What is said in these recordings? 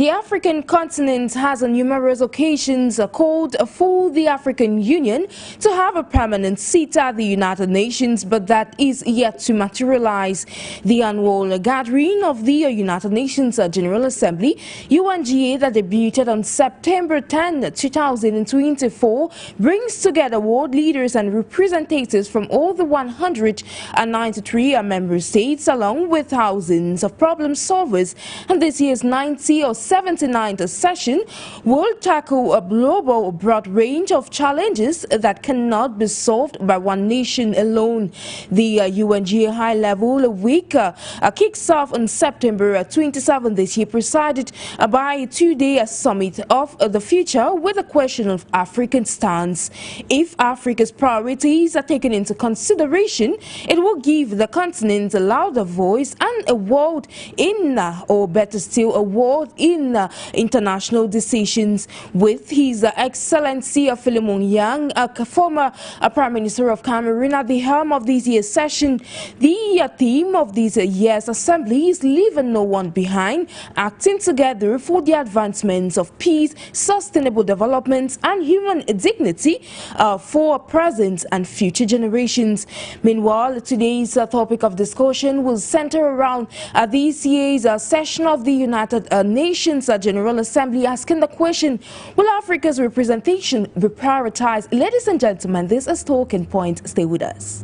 The African continent has on numerous occasions called for the African Union to have a permanent seat at the United Nations, but that is yet to materialize. The annual gathering of the United Nations General Assembly, UNGA, that debuted on September 10, 2024, brings together world leaders and representatives from all the 193 member states, along with thousands of problem solvers. And this year's 90 or 79th session will tackle a global broad range of challenges that cannot be solved by one nation alone. The UNGA High-Level Week kicks off on September 27 this year, presided by a two-day summit of the future with a question of African stance. If Africa's priorities are taken into consideration, it will give the continent a louder voice and a word in, or better still, a word in international decisions. With His Excellency Philemon Yang, former Prime Minister of Cameroon, at the helm of this year's session, the theme of this year's assembly is leaving no one behind, acting together for the advancements of peace, sustainable development and human dignity for present and future generations. Meanwhile, today's topic of discussion will center around this year's session of the United Nations General Assembly, asking the question, will Africa's representation be prioritized? Ladies and gentlemen, this is Talking Point. Stay with us.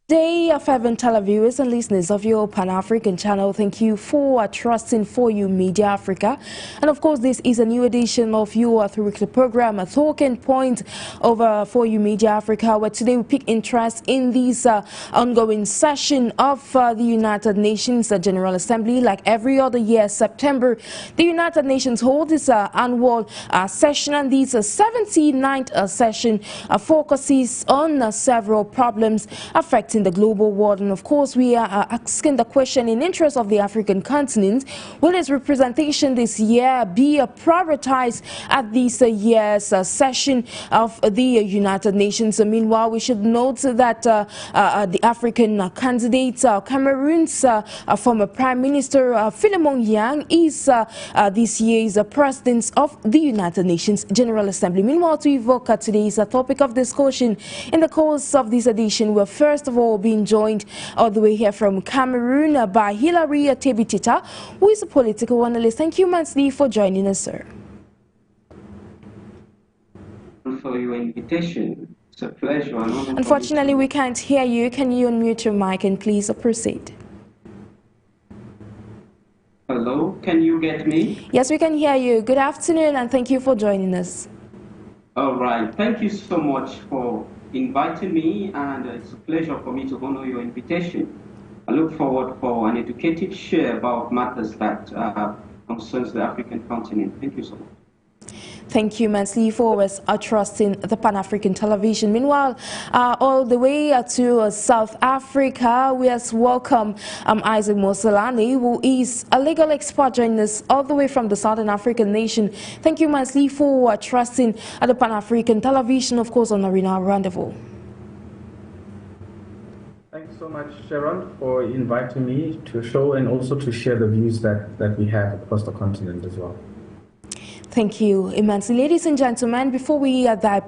Day, fervent televiewers and listeners of your Pan-African channel, thank you for trusting For You Media Africa. And of course, this is a new edition of your weekly program, a Talking Point over For You Media Africa, where today we pick interest in this ongoing session of the United Nations General Assembly. Like every other year, September, the United Nations holds its annual session, and this 79th session focuses on several problems affecting the global world. And of course, we are asking the question in interest of the African continent, will its representation this year be prioritized at this year's session of the United Nations? Meanwhile, we should note that the African candidate, Cameroon's former Prime Minister Philemon Yang, is this year's president of the United Nations General Assembly. Meanwhile, to evoke today's topic of discussion in the course of this edition, we're first of all being joined all the way here from Cameroon by HILARY TEBIT, who is a political analyst. Thank you immensely for joining us, sir. For your invitation. It's a pleasure. Unfortunately, we can't hear you. Can you unmute your mic and please proceed? Hello, can you get me? Yes, we can hear you. Good afternoon and thank you for joining us. All right. Thank you so much for inviting me, and it's a pleasure for me to honor your invitation. I look forward for an educated share about matters that concerns the African continent. Thank you so much. Thank you immensely for always trusting the Pan-African television. Meanwhile, all the way to South Africa, we have welcome Isaac MOSELANE, who is a legal expert joining us all the way from the Southern African nation. Thank you immensely for trusting the Pan-African television, of course, on Arena Rendezvous. Thanks so much, Sharon, for inviting me to show and also to share the views that we have across the continent as well. Thank you immensely. Ladies and gentlemen, before we dive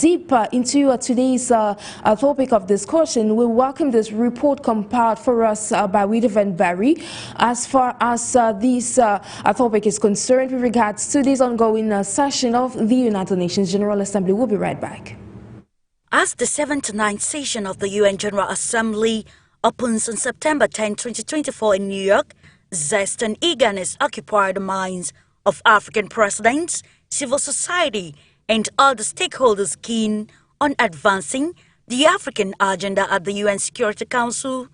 deep into today's topic of discussion, we welcome this report compiled for us by Wida Van Barry as far as this topic is concerned with regards to this ongoing session of the United Nations General Assembly. We'll be right back. As the 79th session of the UN General Assembly opens on September 10, 2024 in New York, zest and eagerness occupy the minds of African presidents, civil society, and other stakeholders keen on advancing the African agenda at the UN Security Council.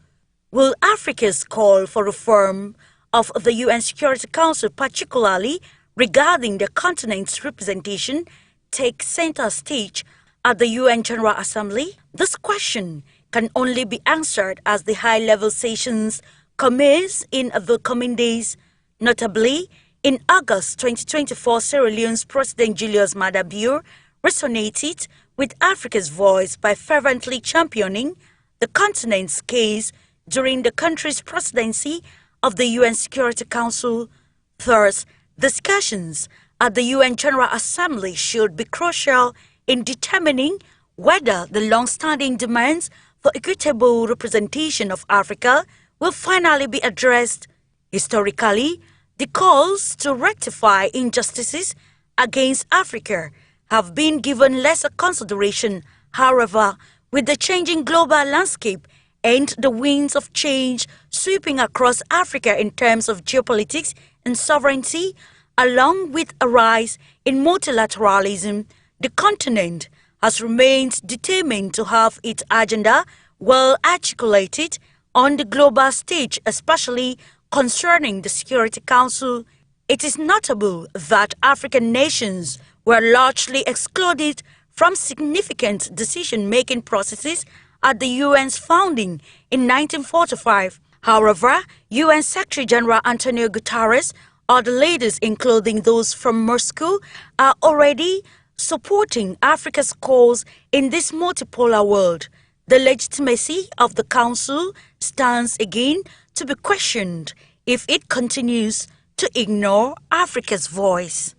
Will Africa's call for reform of the UN Security Council, particularly regarding the continent's representation, take center stage at the UN General Assembly? This question can only be answered as the high-level sessions commence in the coming days, notably in August 2024, Sierra Leone's President Julius Maada Bio resonated with Africa's voice by fervently championing the continent's case during the country's presidency of the UN Security Council. Thus, discussions at the UN General Assembly should be crucial in determining whether the long-standing demands for equitable representation of Africa will finally be addressed. Historically, the calls to rectify injustices against Africa have been given lesser consideration. However, with the changing global landscape and the winds of change sweeping across Africa in terms of geopolitics and sovereignty, along with a rise in multilateralism, the continent has remained determined to have its agenda well articulated on the global stage, especially concerning the Security Council. It is notable that African nations were largely excluded from significant decision-making processes at the UN's founding in 1945. However, UN Secretary-General Antonio Guterres, other leaders including those from Moscow, are already supporting Africa's cause in this multipolar world. The legitimacy of the Council stands again to be questioned if it continues to ignore Africa's voice.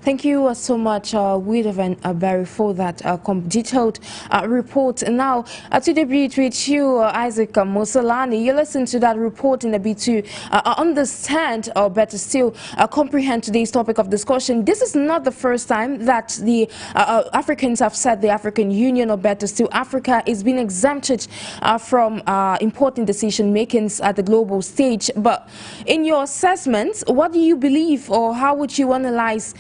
Thank you so much, Widow Barry, for that detailed report. Now, to debate with you, Isaac MOSELANE, you listen to that report in a bit to understand, or better still, comprehend today's topic of discussion. This is not the first time that the Africans have said the African Union, or better still, Africa, is being exempted from important decision makings at the global stage. But in your assessment, what do you believe, or how would you analyze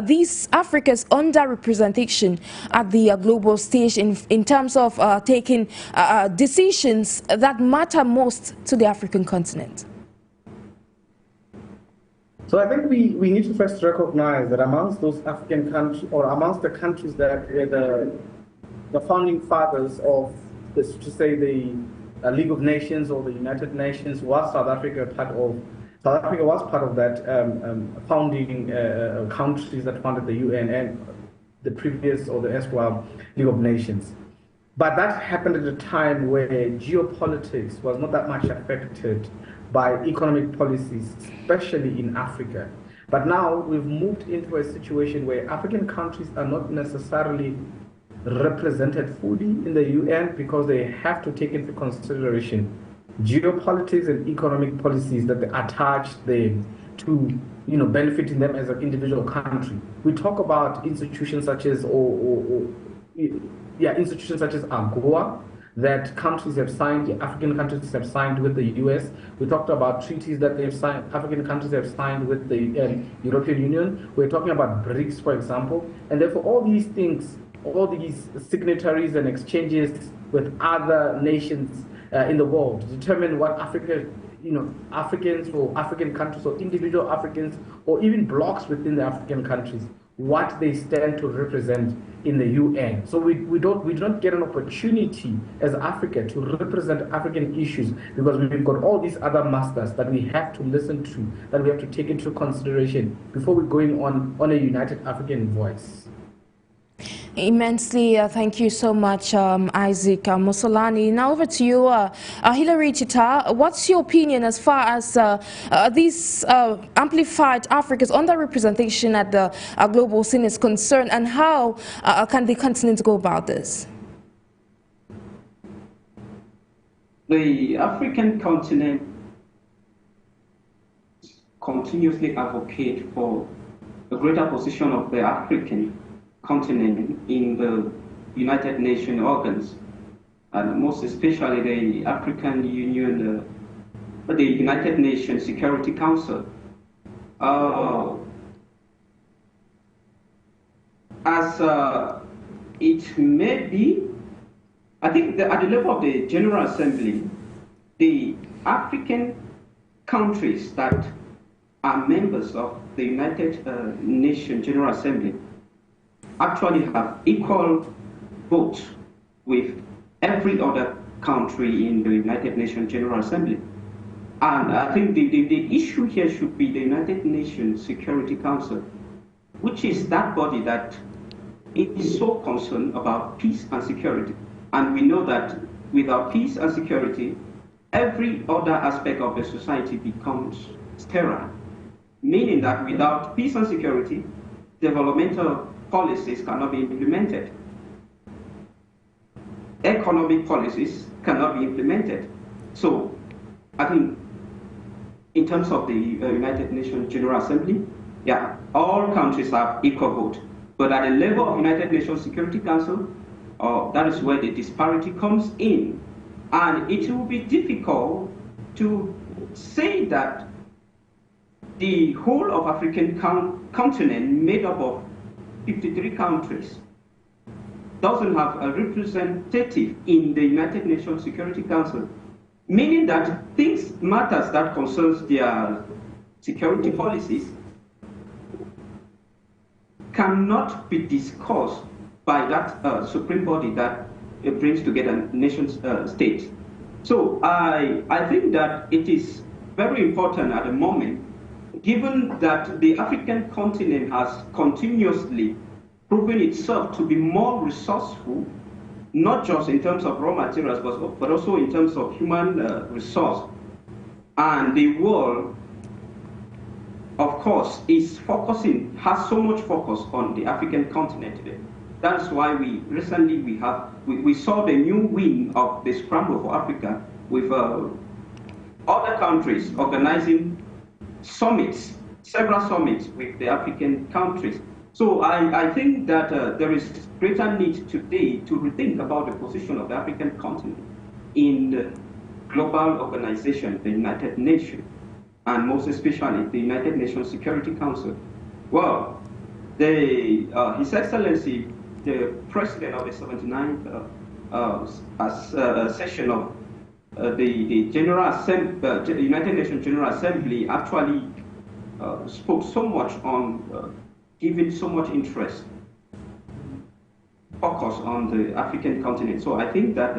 these Africa's underrepresentation at the global stage in terms of taking decisions that matter most to the African continent? So I think we need to first recognize that amongst those African countries, or amongst the countries that were the founding fathers of, to say, the League of Nations or the United Nations, was South Africa part of. South Africa was part of that founding countries that founded the UN and the previous, or the erstwhile League of Nations. But that happened at a time where geopolitics was not that much affected by economic policies, especially in Africa. But now we've moved into a situation where African countries are not necessarily represented fully in the UN because they have to take into consideration geopolitics and economic policies that are attached there to, benefiting them as an individual country. We talk about institutions such as, institutions such as AGOA that countries have signed, African countries have signed with the US. We talked about treaties that they've signed, African countries have signed with the European Union. We're talking about BRICS, for example, and therefore all these things, all these signatories and exchanges with other nations in the world determine what Africa, Africans or African countries or individual Africans or even blocs within the African countries, what they stand to represent in the UN. So we do not get an opportunity as Africa to represent African issues because we've got all these other masters that we have to listen to, that we have to take into consideration before we're going on a united African voice. Immensely, thank you so much, Isaac MOSELANE. Now over to you, HILARY TITA. What's your opinion as far as this amplified Africa's underrepresentation at the global scene is concerned, and how can the continent go about this? The African continent continuously advocate for a greater position of the African continent in the United Nations organs, and most especially the African Union, the United Nations Security Council. As it may be, I think that at the level of the General Assembly, the African countries that are members of the United Nations General Assembly actually have equal votes with every other country in the United Nations General Assembly. And I think the issue here should be the United Nations Security Council. which is that body that is so concerned about peace and security. And we know that without peace and security, every other aspect of the society becomes sterile, meaning that without peace and security, developmental policies cannot be implemented. Economic policies cannot be implemented. So I think in terms of the United Nations General Assembly, yeah, all countries have equal vote. But at the level of United Nations Security Council, that is where the disparity comes in. And it will be difficult to say that the whole of African continent, made up of 53 countries, doesn't have a representative in the United Nations Security Council, meaning that matters that concerns their security policies cannot be discussed by that supreme body that brings together nation states. So I think that it is very important at the moment, given that the African continent has continuously proven itself to be more resourceful, not just in terms of raw materials, but also in terms of human resource. And the world, of course, has so much focus on the African continent today. That's why we saw the new wing of the Scramble for Africa with other countries organizing summits, several summits with the African countries. So I think that there is greater need today to rethink about the position of the African continent in the global organization, the United Nations, and most especially the United Nations Security Council. Well, His Excellency, the President of the 79th session of the General Assembly, United Nations General Assembly, actually spoke so much on giving so much interest, focus on the African continent. So I think that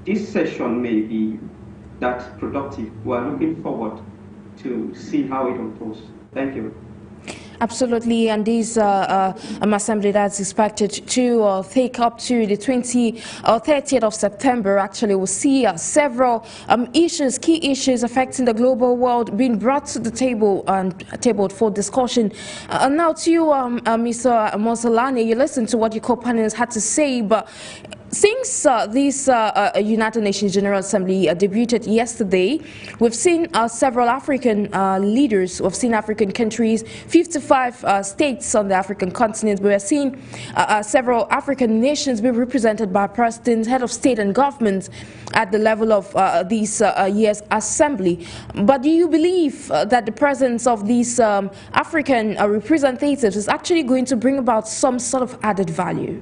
this session may be that productive. We are looking forward to see how it unfolds. Thank you. Absolutely, and this assembly that's expected to take up to the 30th of September actually will see several issues, key issues affecting the global world being brought to the table and tabled for discussion. And now to you, Mr. MOSELANE, you listened to what your co-panelists had to say, but since this United Nations General Assembly debuted yesterday, we've seen several African leaders, we've seen African countries, 55 states on the African continent. We are seeing several African nations be represented by presidents, head of state and government at the level of this year's assembly. But do you believe that the presence of these African representatives is actually going to bring about some sort of added value?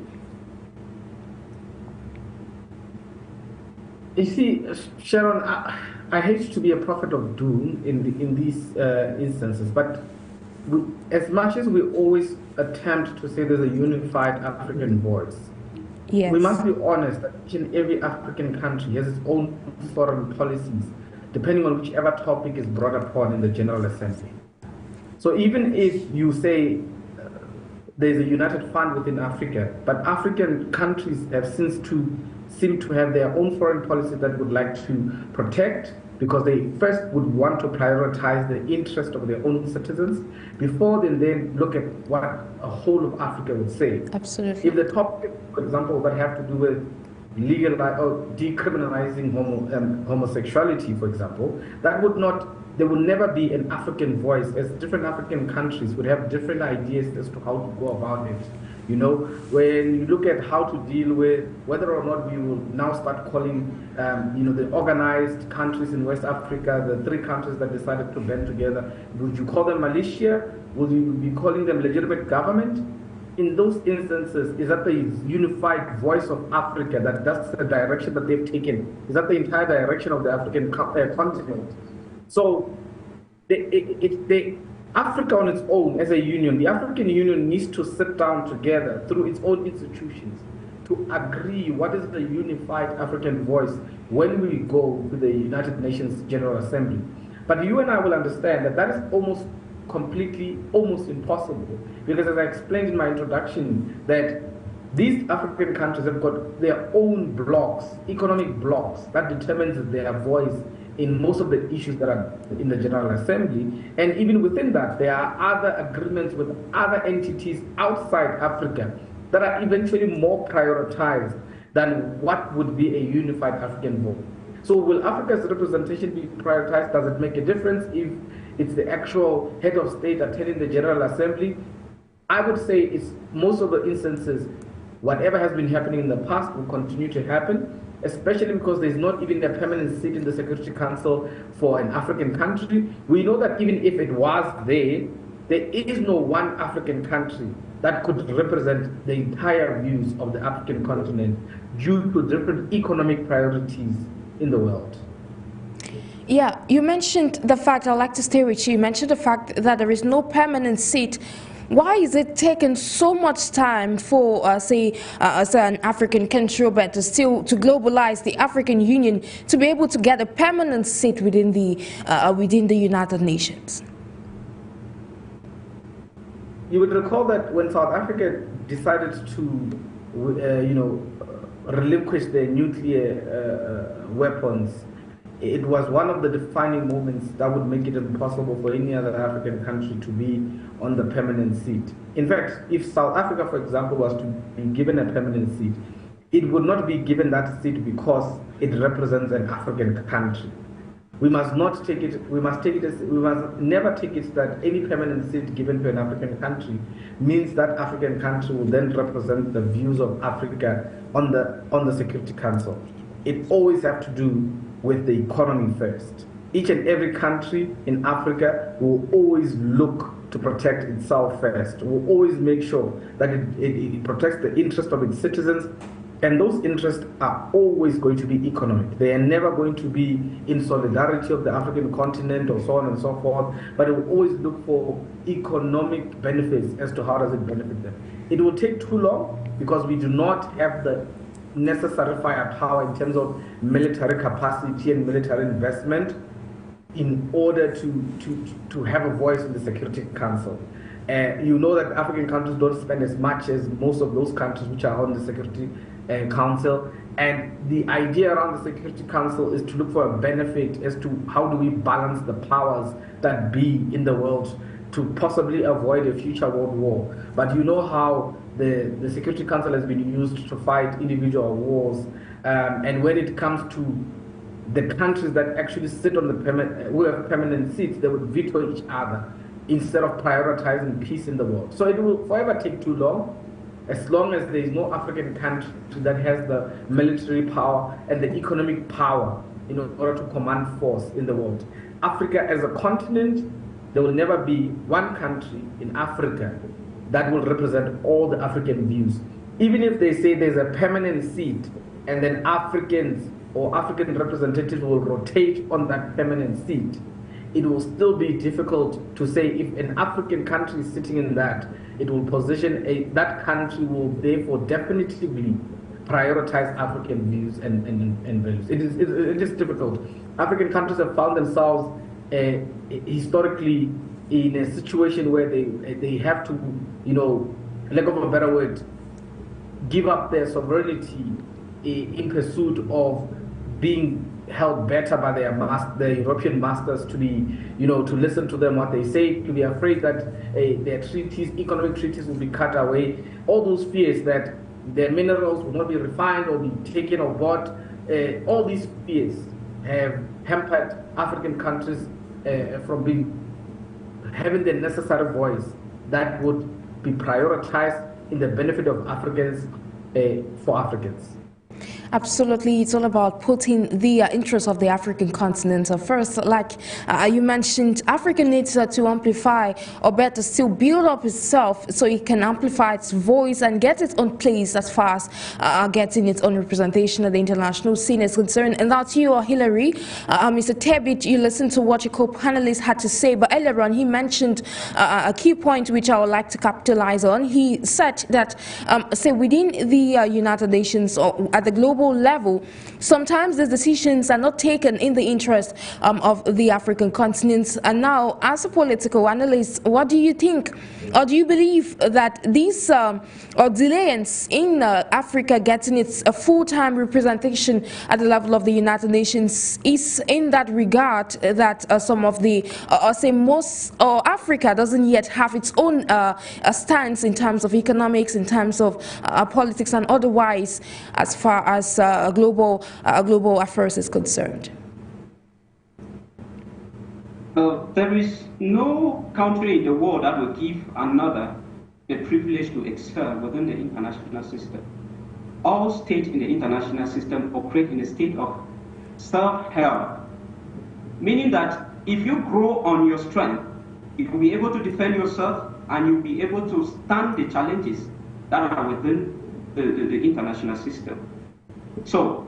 You see, Sharon, I hate to be a prophet of doom in these instances, but as much as we always attempt to say there's a unified African voice, yes, we must be honest that each and every African country has its own foreign policies, depending on whichever topic is brought upon in the General Assembly. So even if you say there's a united front within Africa, but African countries have seem to have their own foreign policy that would like to protect, because they first would want to prioritize the interest of their own citizens before they then look at what a whole of Africa would say. Absolutely. If the topic, for example, that have to do with legal or decriminalizing homosexuality, for example, that would not, there would never be an African voice, as different African countries would have different ideas as to how to go about it. You know, when you look at how to deal with whether or not we will now start calling, you know, the organized countries in West Africa, the 3 countries that decided to band together, would you call them militia? Would you be calling them legitimate government? In those instances, is that the unified voice of Africa, that's the direction that they've taken? Is that the entire direction of the African continent? So Africa on its own, as a union, the African Union needs to sit down together through its own institutions to agree what is the unified African voice when we go to the United Nations General Assembly. But you and I will understand that that is almost completely almost impossible, because as I explained in my introduction, that these African countries have got their own blocks, economic blocks, that determines their voice in most of the issues that are in the General Assembly. And even within that, there are other agreements with other entities outside Africa that are eventually more prioritized than what would be a unified African vote. So will Africa's representation be prioritized? Does it make a difference if it's the actual head of state attending the General Assembly? I would say it's most of the instances, whatever has been happening in the past will continue to happen, especially because there's not even a permanent seat in the Security Council for an African country. We know that even if it was there is no one African country that could represent the entire views of the African continent due to different economic priorities in the world. Yeah, you mentioned the fact, I'd like to stay with you, you mentioned the fact that there is no permanent seat. Why is it taking so much time for, say an African country, but to globalize the African Union to be able to get a permanent seat within the United Nations? You would recall that when South Africa decided to, relinquish their nuclear weapons, it was one of the defining moments that would make it impossible for any other African country to be on the permanent seat. In fact, if South Africa, for example, was to be given a permanent seat, it would not be given that seat because it represents an African country. We must not take it, we must never take it that any permanent seat given to an African country means that African country will then represent the views of Africa on the Security Council. It always has to do with the economy first. Each and every country in Africa will always look to protect itself first, will always make sure that it protects the interest of its citizens, and those interests are always going to be economic. They are never going to be in solidarity of the African continent or so on and so forth, but it will always look for economic benefits as to how does it benefit them. It will take too long because we do not have the necessary firepower in terms of military capacity and military investment in order to have a voice in the Security Council. You know that African countries don't spend as much as most of those countries which are on the Security Council, and the idea around the Security Council is to look for a benefit as to how do we balance the powers that be in the world to possibly avoid a future world war. But you know how the Security Council has been used to fight individual wars, and when it comes to the countries that actually sit on who have permanent seats, they would veto each other instead of prioritizing peace in the world. So it will forever take too long, as long as there is no African country that has the military power and the economic power in order to command force in the world. Africa as a continent, there will never be one country in Africa that will represent all the African views. Even if they say there's a permanent seat and then Africans or African representatives will rotate on that permanent seat, it will still be difficult to say if an African country is sitting in that, it will position that country will therefore definitively prioritize African views and values. It is difficult. African countries have found themselves historically in a situation where they have to, lack of a better word, give up their sovereignty in pursuit of being held better by the European masters, to be, to listen to them what they say, to be afraid that their treaties, economic treaties, will be cut away. All those fears that their minerals will not be refined or be taken or bought, all these fears have hampered African countries from having the necessary voice that would be prioritized in the benefit of Africans for Africans. Absolutely, it's all about putting the interests of the African continent first. Like you mentioned, Africa needs to amplify, or better still build up itself so it can amplify its voice and get its own place as far as getting its own representation at the international scene is concerned. And that's you, Hilary. Mr. Tebit, you listened to what your co-panelist had to say, but earlier on he mentioned a key point which I would like to capitalize on. He said that, say, within the United Nations or at the global level, sometimes the decisions are not taken in the interest of the African continent. And now, as a political analyst, what do you think, or do you believe that these or delayance in Africa getting its full-time representation at the level of the United Nations is in that regard that some of the, or say most, or Africa doesn't yet have its own stance in terms of economics, in terms of politics and otherwise, as far as global affairs is concerned? There is no country in the world that will give another the privilege to excel within the international system. All states in the international system operate in a state of self-help, meaning that if you grow on your strength, you will be able to defend yourself and you'll be able to stand the challenges that are within the international system. So,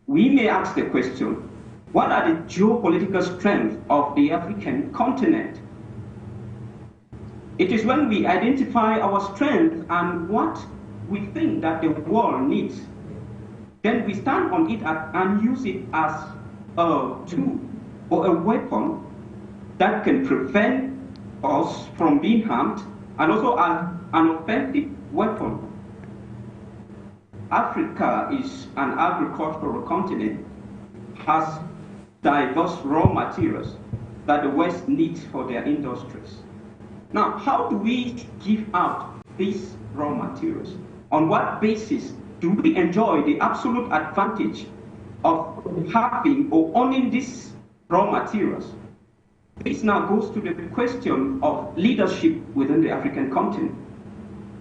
we may ask the question, what are the geopolitical strengths of the African continent? It is when we identify our strength and what we think that the world needs, then we stand on it and use it as a tool or a weapon that can prevent us from being harmed, and also as an offensive weapon. Africa is an agricultural continent, has diverse raw materials that the West needs for their industries. Now, how do we give out these raw materials? On what basis do we enjoy the absolute advantage of having or owning these raw materials? This now goes to the question of leadership within the African continent.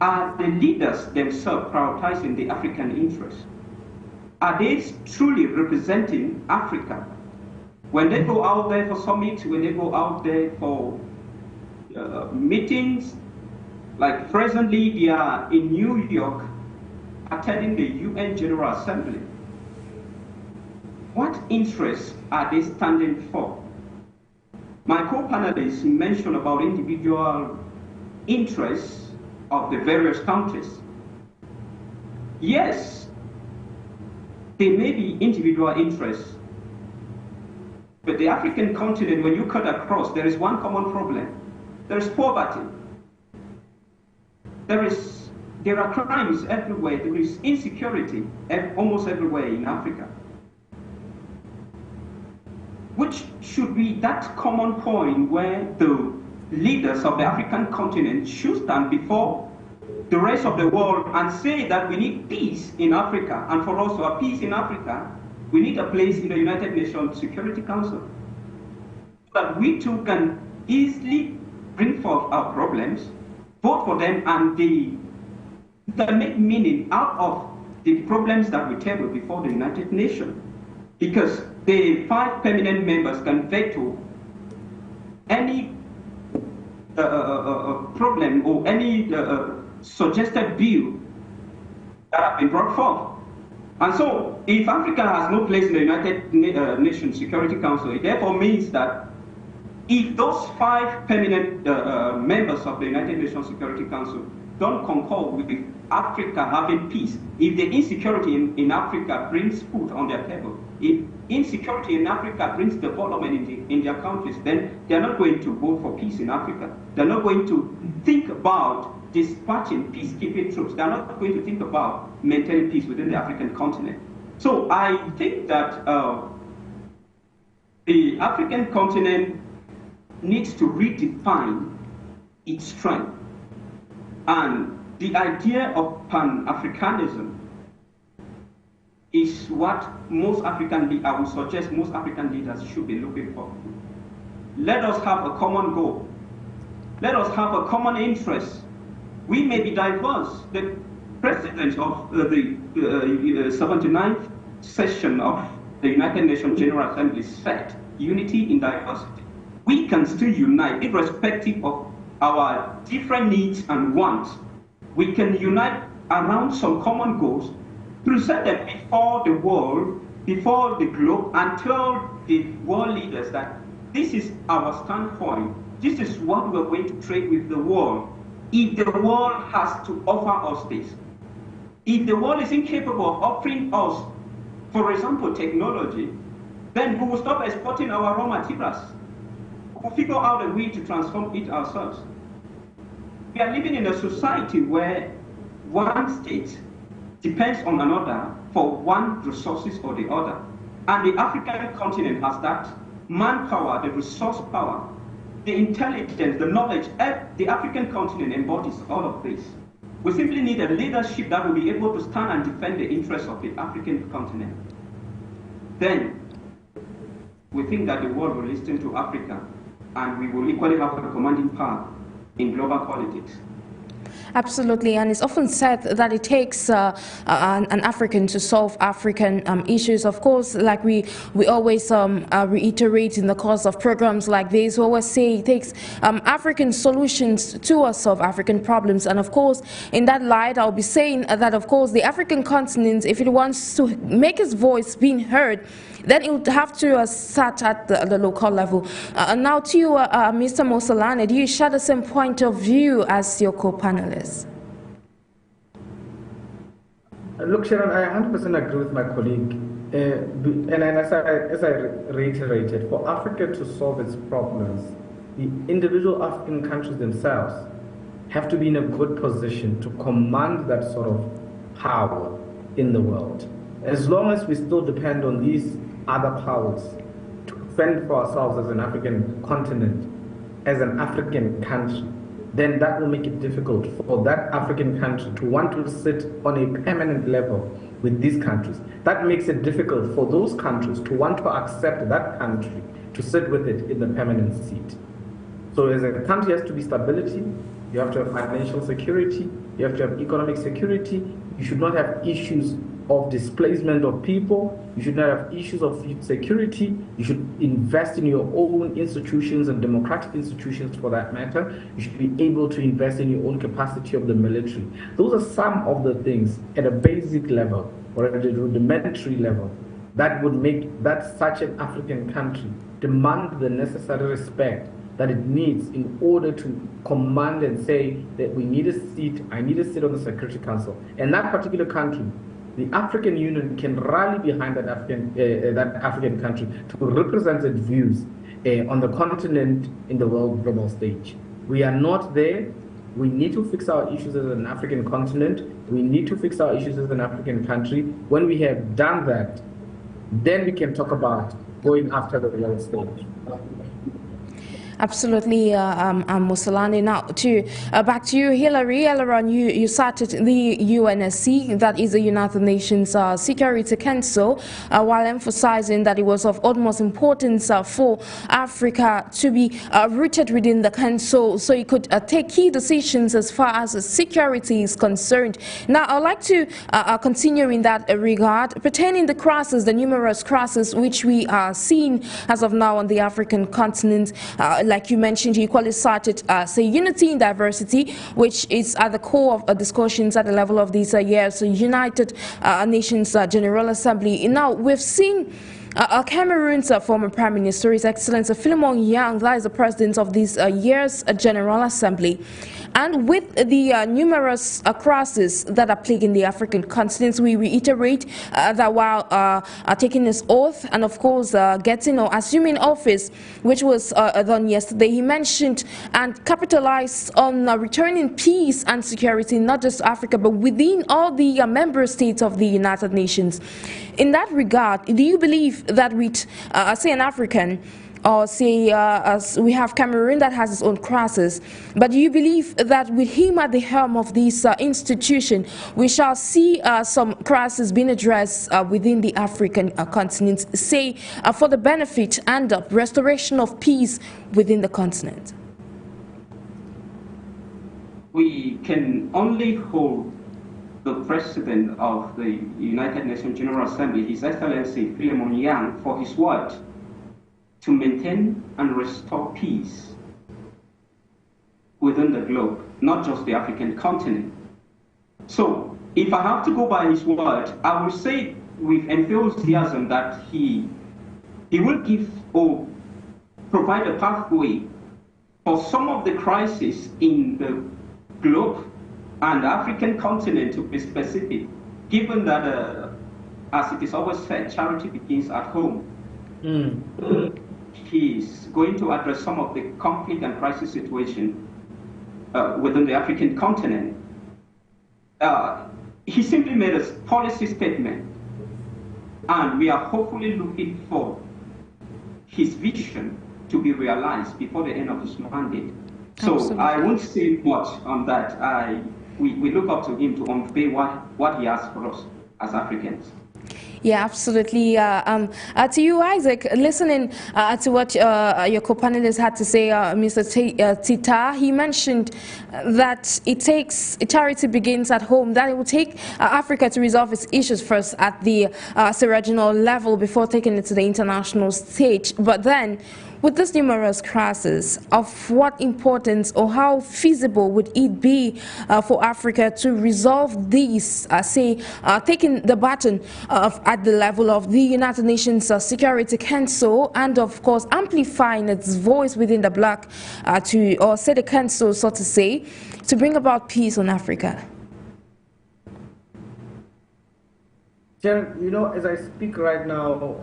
Are the leaders themselves prioritizing the African interest? Are they truly representing Africa? When they go out there for summits, when they go out there for meetings, like presently they are in New York attending the UN General Assembly, what interests are they standing for? My co-panelists mentioned about individual interests of the various countries. Yes, there may be individual interests, but the African continent, when you cut across, there is one common problem. There is poverty. There are crimes everywhere. There is insecurity almost everywhere in Africa, which should be that common point where the leaders of the African continent should stand before the rest of the world and say that we need peace in Africa, and for us to have peace in Africa, we need a place in the United Nations Security Council, so that we too can easily bring forth our problems, vote for them, and they make meaning out of the problems that we table before the United Nations. Because the 5 permanent members can veto any problem or any suggested bill that have been brought forth. And so, if Africa has no place in the United Nations Security Council, it therefore means that if those 5 permanent members of the United Nations Security Council don't concur with Africa having peace, if the insecurity in Africa brings food on their table, if insecurity in Africa brings development in their countries, then they're not going to vote for peace in Africa. They're not going to think about dispatching peacekeeping troops. They're not going to think about maintaining peace within the African continent. So I think that the African continent needs to redefine its strength. And the idea of Pan-Africanism is what I would suggest most African leaders should be looking for. Let us have a common goal. Let us have a common interest. We may be diverse. The president of the 79th session of the United Nations General Assembly said, unity in diversity. We can still unite irrespective of our different needs and wants. We can unite around some common goals, present them before the world, before the globe, and tell the world leaders that this is our standpoint. This is what we're going to trade with the world. If the world has to offer us this, if the world is incapable of offering us for example, technology, then we will stop exporting our raw materials. We'll figure out a way to transform it ourselves. We are living in a society where one state depends on another for one resources or the other. And the African continent has that manpower, the resource power, the intelligence, the knowledge. The African continent embodies all of this. We simply need a leadership that will be able to stand and defend the interests of the African continent. Then, we think that the world will listen to Africa, and we will equally have a commanding power in global politics. Absolutely, and it's often said that it takes an African to solve African issues. Of course, like we always reiterate in the course of programs like this, we always say it takes African solutions to solve African problems. And of course, in that light, I'll be saying that, of course, the African continent, if it wants to make its voice being heard, then it would have to start at the local level. Now to you, Mr. MOSELANE, do you share the same point of view as your co-panelists? Look, Sharon, I 100% agree with my colleague. And as I reiterated, for Africa to solve its problems, the individual African countries themselves have to be in a good position to command that sort of power in the world. As long as we still depend on these other powers to fend for ourselves as an African continent, as an African country, then that will make it difficult for that African country to want to sit on a permanent level with these countries. That makes it difficult for those countries to want to accept that country to sit with it in the permanent seat. So as a country has to be stability, you have to have financial security, you have to have economic security, you should not have issues of displacement of people, you should not have issues of security, you should invest in your own institutions and democratic institutions for that matter, you should be able to invest in your own capacity of the military. Those are some of the things at a basic level or at a rudimentary level that would make that such an African country demand the necessary respect that it needs in order to command and say that we need a seat, I need a seat on the Security Council. And that particular country, the African Union, can rally behind that African country to represent its views on the continent in the world global stage. We are not there. We need to fix our issues as an African continent. We need to fix our issues as an African country. When we have done that, then we can talk about going after the world stage. Absolutely, MOSELANE. Now, back to you, Hilary. Earlier on, you cited the UNSC, that is the United Nations Security Council, while emphasizing that it was of utmost importance for Africa to be rooted within the council so it could take key decisions as far as security is concerned. Now, I'd like to continue in that regard, pertaining the crises, the numerous crises which we are seeing as of now on the African continent. Like you mentioned, you equally cited, say, unity in diversity, which is at the core of discussions at the level of these years, United Nations General Assembly. Now, we've seen Cameroon's former Prime Minister, His Excellency Philemon Yang, that is the president of this year's General Assembly. And with the numerous crises that are plaguing the African continent, we reiterate that while taking his oath and, of course, getting or assuming office, which was done yesterday, he mentioned and capitalized on returning peace and security, not just Africa, but within all the member states of the United Nations. In that regard, do you believe that with, say, an African, or say as we have Cameroon that has its own crisis, but do you believe that with him at the helm of this institution, we shall see some crises being addressed within the African continent, say for the benefit and restoration of peace within the continent? We can only hold the President of the United Nations General Assembly, His Excellency Philemon Yang, for his word to maintain and restore peace within the globe, not just the African continent. So, if I have to go by his word, I will say with enthusiasm that he will give or provide a pathway for some of the crises in the globe and the African continent, to be specific, given that as it is always said, charity begins at home. He's going to address some of the conflict and crisis situation within the African continent. He simply made a policy statement, and we are hopefully looking for his vision to be realized before the end of his mandate. So absolutely. I won't say much on that. We look up to him to convey what he has for us as Africans. Yeah, absolutely. To you, Isaac, listening to what your co-panelist had to say, Mr. TITA, he mentioned that it takes charity begins at home, that it will take Africa to resolve its issues first at the regional level before taking it to the international stage. But then, with this numerous crisis, of what importance or how feasible would it be for Africa to resolve these, taking the baton at the level of the United Nations Security Council, and of course amplifying its voice within the bloc or say the council, so to say, to bring about peace on Africa? Jen, you know, as I speak right now,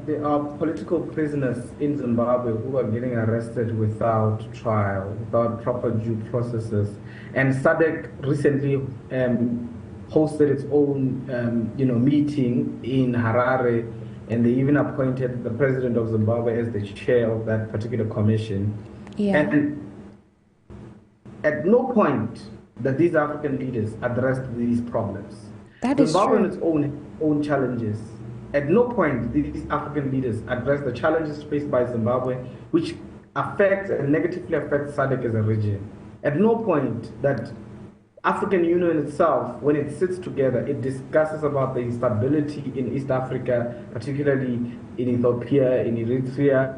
there are political prisoners in Zimbabwe who are getting arrested without trial, without proper due processes. And SADC recently hosted its own, meeting in Harare, and they even appointed the president of Zimbabwe as the chair of that particular commission. Yeah. And at no point that these African leaders addressed these problems. That is Zimbabwe true. its own challenges. At no point did these African leaders address the challenges faced by Zimbabwe, which affects and negatively affects SADC as a region. At no point that African Union itself, when it sits together, it discusses about the instability in East Africa, particularly in Ethiopia, in Eritrea,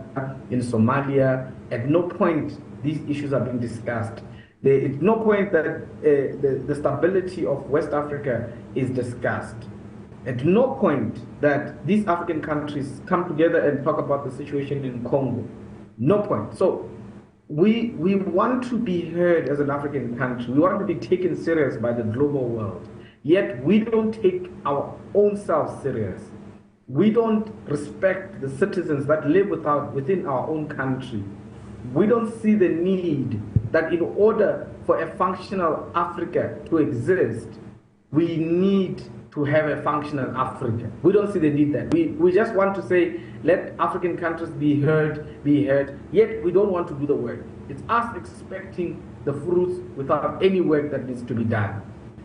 in Somalia. At no point these issues are being discussed. At no point that the stability of West Africa is discussed. At no point that these African countries come together and talk about the situation in Congo. No point. So we want to be heard as an African country. We want to be taken serious by the global world. Yet we don't take our own selves serious. We don't respect the citizens that live within our own country. We don't see the need that in order for a functional Africa to exist, we need to have a functional Africa. We don't see the need that. We just want to say, let African countries be heard, yet we don't want to do the work. It's us expecting the fruits without any work that needs to be done.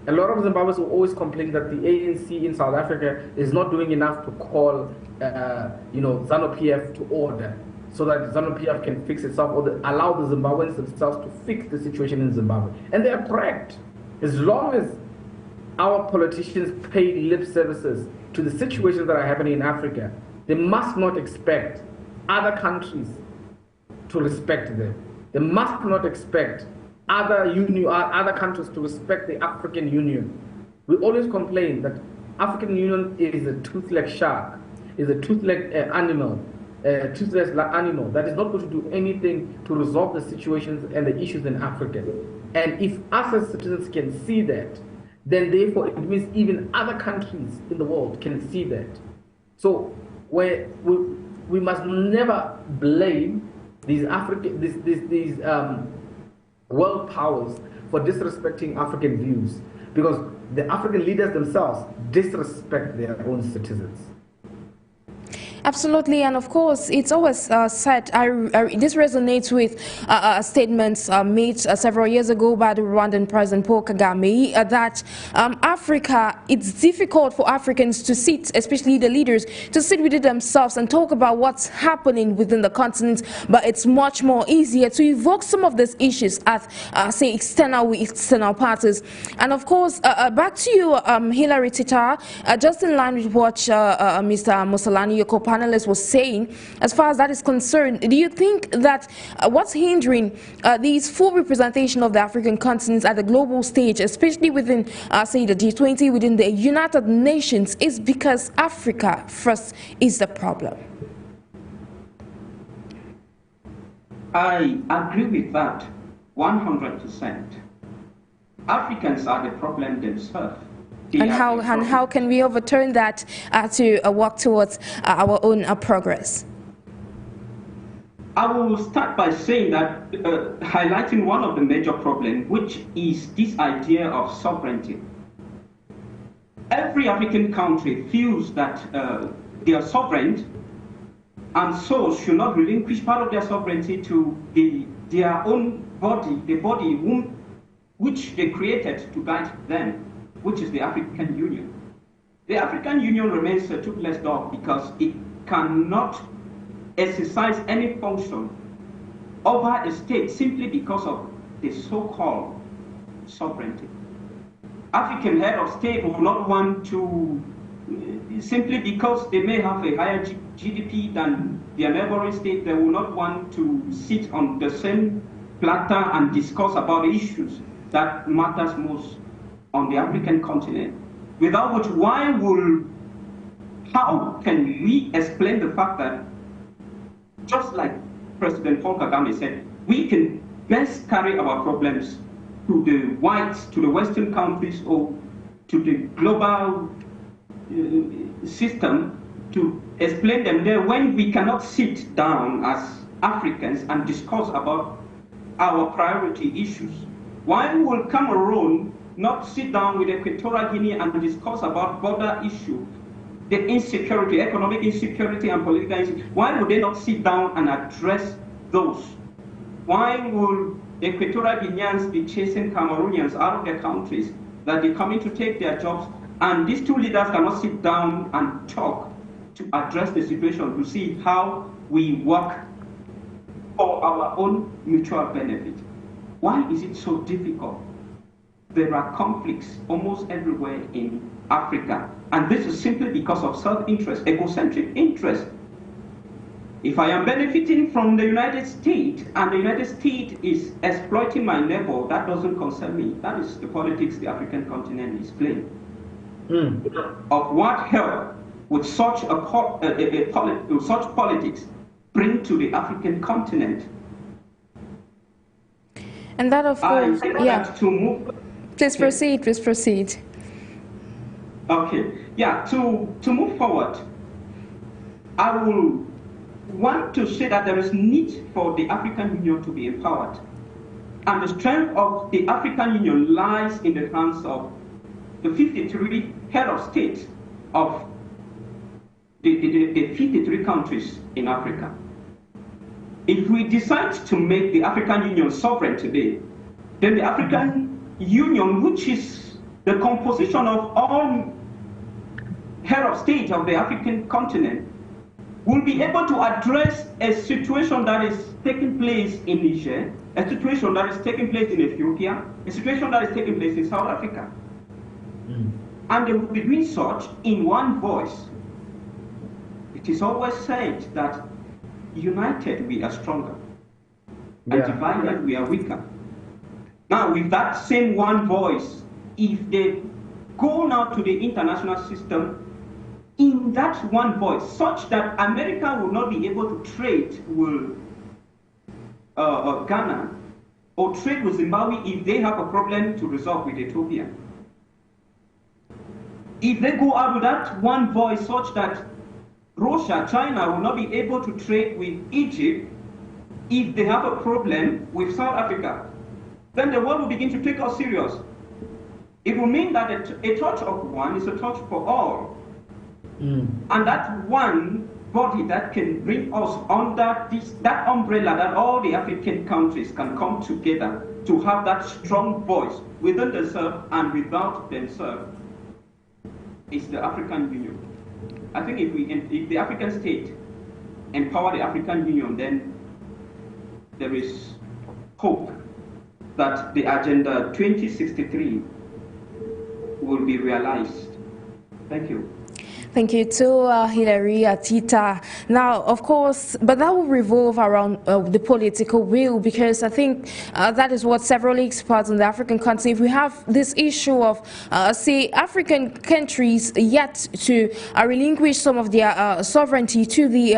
A lot of Zimbabweans will always complain that the ANC in South Africa is not doing enough to call, ZANU-PF to order, so that ZANU-PF can fix itself, or allow the Zimbabweans themselves to fix the situation in Zimbabwe. And they are correct. As long as our politicians pay lip services to the situations that are happening in Africa, they must not expect other countries to respect them. They must not expect other countries to respect the African Union. We always complain that African Union is a toothless shark, is a toothless animal, toothless animal that is not going to do anything to resolve the situations and the issues in Africa. And if us as citizens can see that, then therefore it means even other countries in the world can see that. So we must never blame these world powers for disrespecting African views, because the African leaders themselves disrespect their own citizens. Absolutely, and of course, it's always said, this resonates with statements made several years ago by the Rwandan President Paul Kagame, that Africa, it's difficult for Africans to sit, especially the leaders, to sit within themselves and talk about what's happening within the continent, but it's much more easier to evoke some of these issues as, say, external parties. And of course, back to you, Hilary TITA, just in line with what Mr. MOSELANE, your co-panelist, was saying, as far as that is concerned, do you think that what's hindering these full representation of the African continent at the global stage, especially within, say, the G20, within the United Nations, is because Africa first is the problem? I agree with that 100%. Africans are the problem themselves. And how can we overturn that to work towards our own progress? I will start by saying that, highlighting one of the major problems, which is this idea of sovereignty. Every African country feels that they are sovereign, and so should not relinquish part of their sovereignty to their own body, the body which they created to guide them, which is the African Union. The African Union remains a toothless dog because it cannot exercise any function over a state simply because of the so-called sovereignty. African head of state will not want to, simply because they may have a higher GDP than their neighboring state, they will not want to sit on the same platter and discuss about issues that matters most on the African continent. Without which, how can we explain the fact that, just like President Paul Kagame said, we can best carry our problems to the whites, to the Western countries, or to the global system to explain them there when we cannot sit down as Africans and discuss about our priority issues? Why will Cameroon not sit down with Equatorial Guinea and discuss about border issue, the insecurity, economic insecurity and political insecurity? Why would they not sit down and address those? Why will Equatorial Guineans be chasing Cameroonians out of their countries, that they're coming to take their jobs, and these two leaders cannot sit down and talk to address the situation, to see how we work for our own mutual benefit? Why is it so difficult? There are conflicts almost everywhere in Africa, and this is simply because of self-interest, egocentric interest. If I am benefiting from the United States and the United States is exploiting my neighbor, that doesn't concern me. That is the politics the African continent is playing. Of what help would such such politics bring to the African continent? And that, of course, yeah. To move. Please proceed. Please proceed. Okay. Yeah. To move forward, I will want to say that there is need for the African Union to be empowered, and the strength of the African Union lies in the hands of the 53 head of state of the 53 countries in Africa. If we decide to make the African Union sovereign today, then the African Union, which is the composition of all head of state of the African continent, will be able to address a situation that is taking place in Niger, a situation that is taking place in Ethiopia, a situation that is taking place in South Africa. And they will be doing such in one voice. It is always said that united we are stronger, and divided we are weaker. Now, with that same one voice, if they go now to the international system in that one voice, such that America will not be able to trade with Ghana or trade with Zimbabwe if they have a problem to resolve with Ethiopia. If they go out with that one voice, such that Russia, China will not be able to trade with Egypt if they have a problem with South Africa, then the world will begin to take us serious. It will mean that a touch of one is a touch for all. And that one body that can bring us under that umbrella that all the African countries can come together to have that strong voice within themselves and without themselves is the African Union. I think if the African state empower the African Union, then there is hope that the Agenda 2063 will be realized. Thank you. Thank you to Hilary, TITA. Now, of course, but that will revolve around the political will, because I think that is what several experts on the African continent, if we have this issue of, say, African countries yet to relinquish some of their sovereignty to the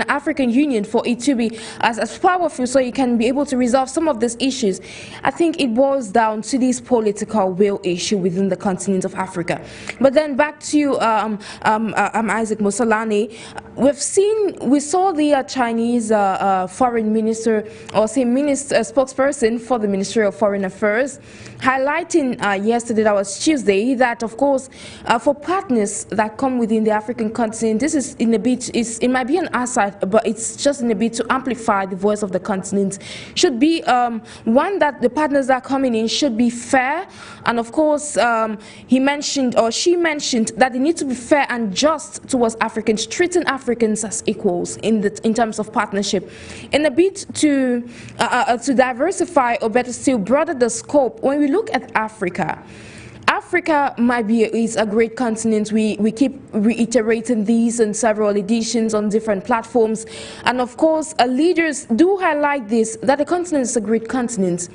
African Union for it to be as powerful so you can be able to resolve some of these issues, I think it boils down to this political will issue within the continent of Africa. But then back to Isaac MOSELANE, we saw the Chinese foreign minister, or say spokesperson for the Ministry of Foreign Affairs, highlighting yesterday, that was Tuesday, that of course for partners that come within the African continent, this is in a bit, it might be an aside, but it's just in a bit to amplify the voice of the continent. Should be one that the partners that are coming in should be fair, and of course he mentioned, or she mentioned, that they need to be fair and just towards Africans, treating Africans as equals in terms of partnership, in a bit to diversify, or better still broaden the scope. When we look at Africa, Africa is a great continent. We keep reiterating these in several editions on different platforms, and of course leaders do highlight this, that the continent is a great continent.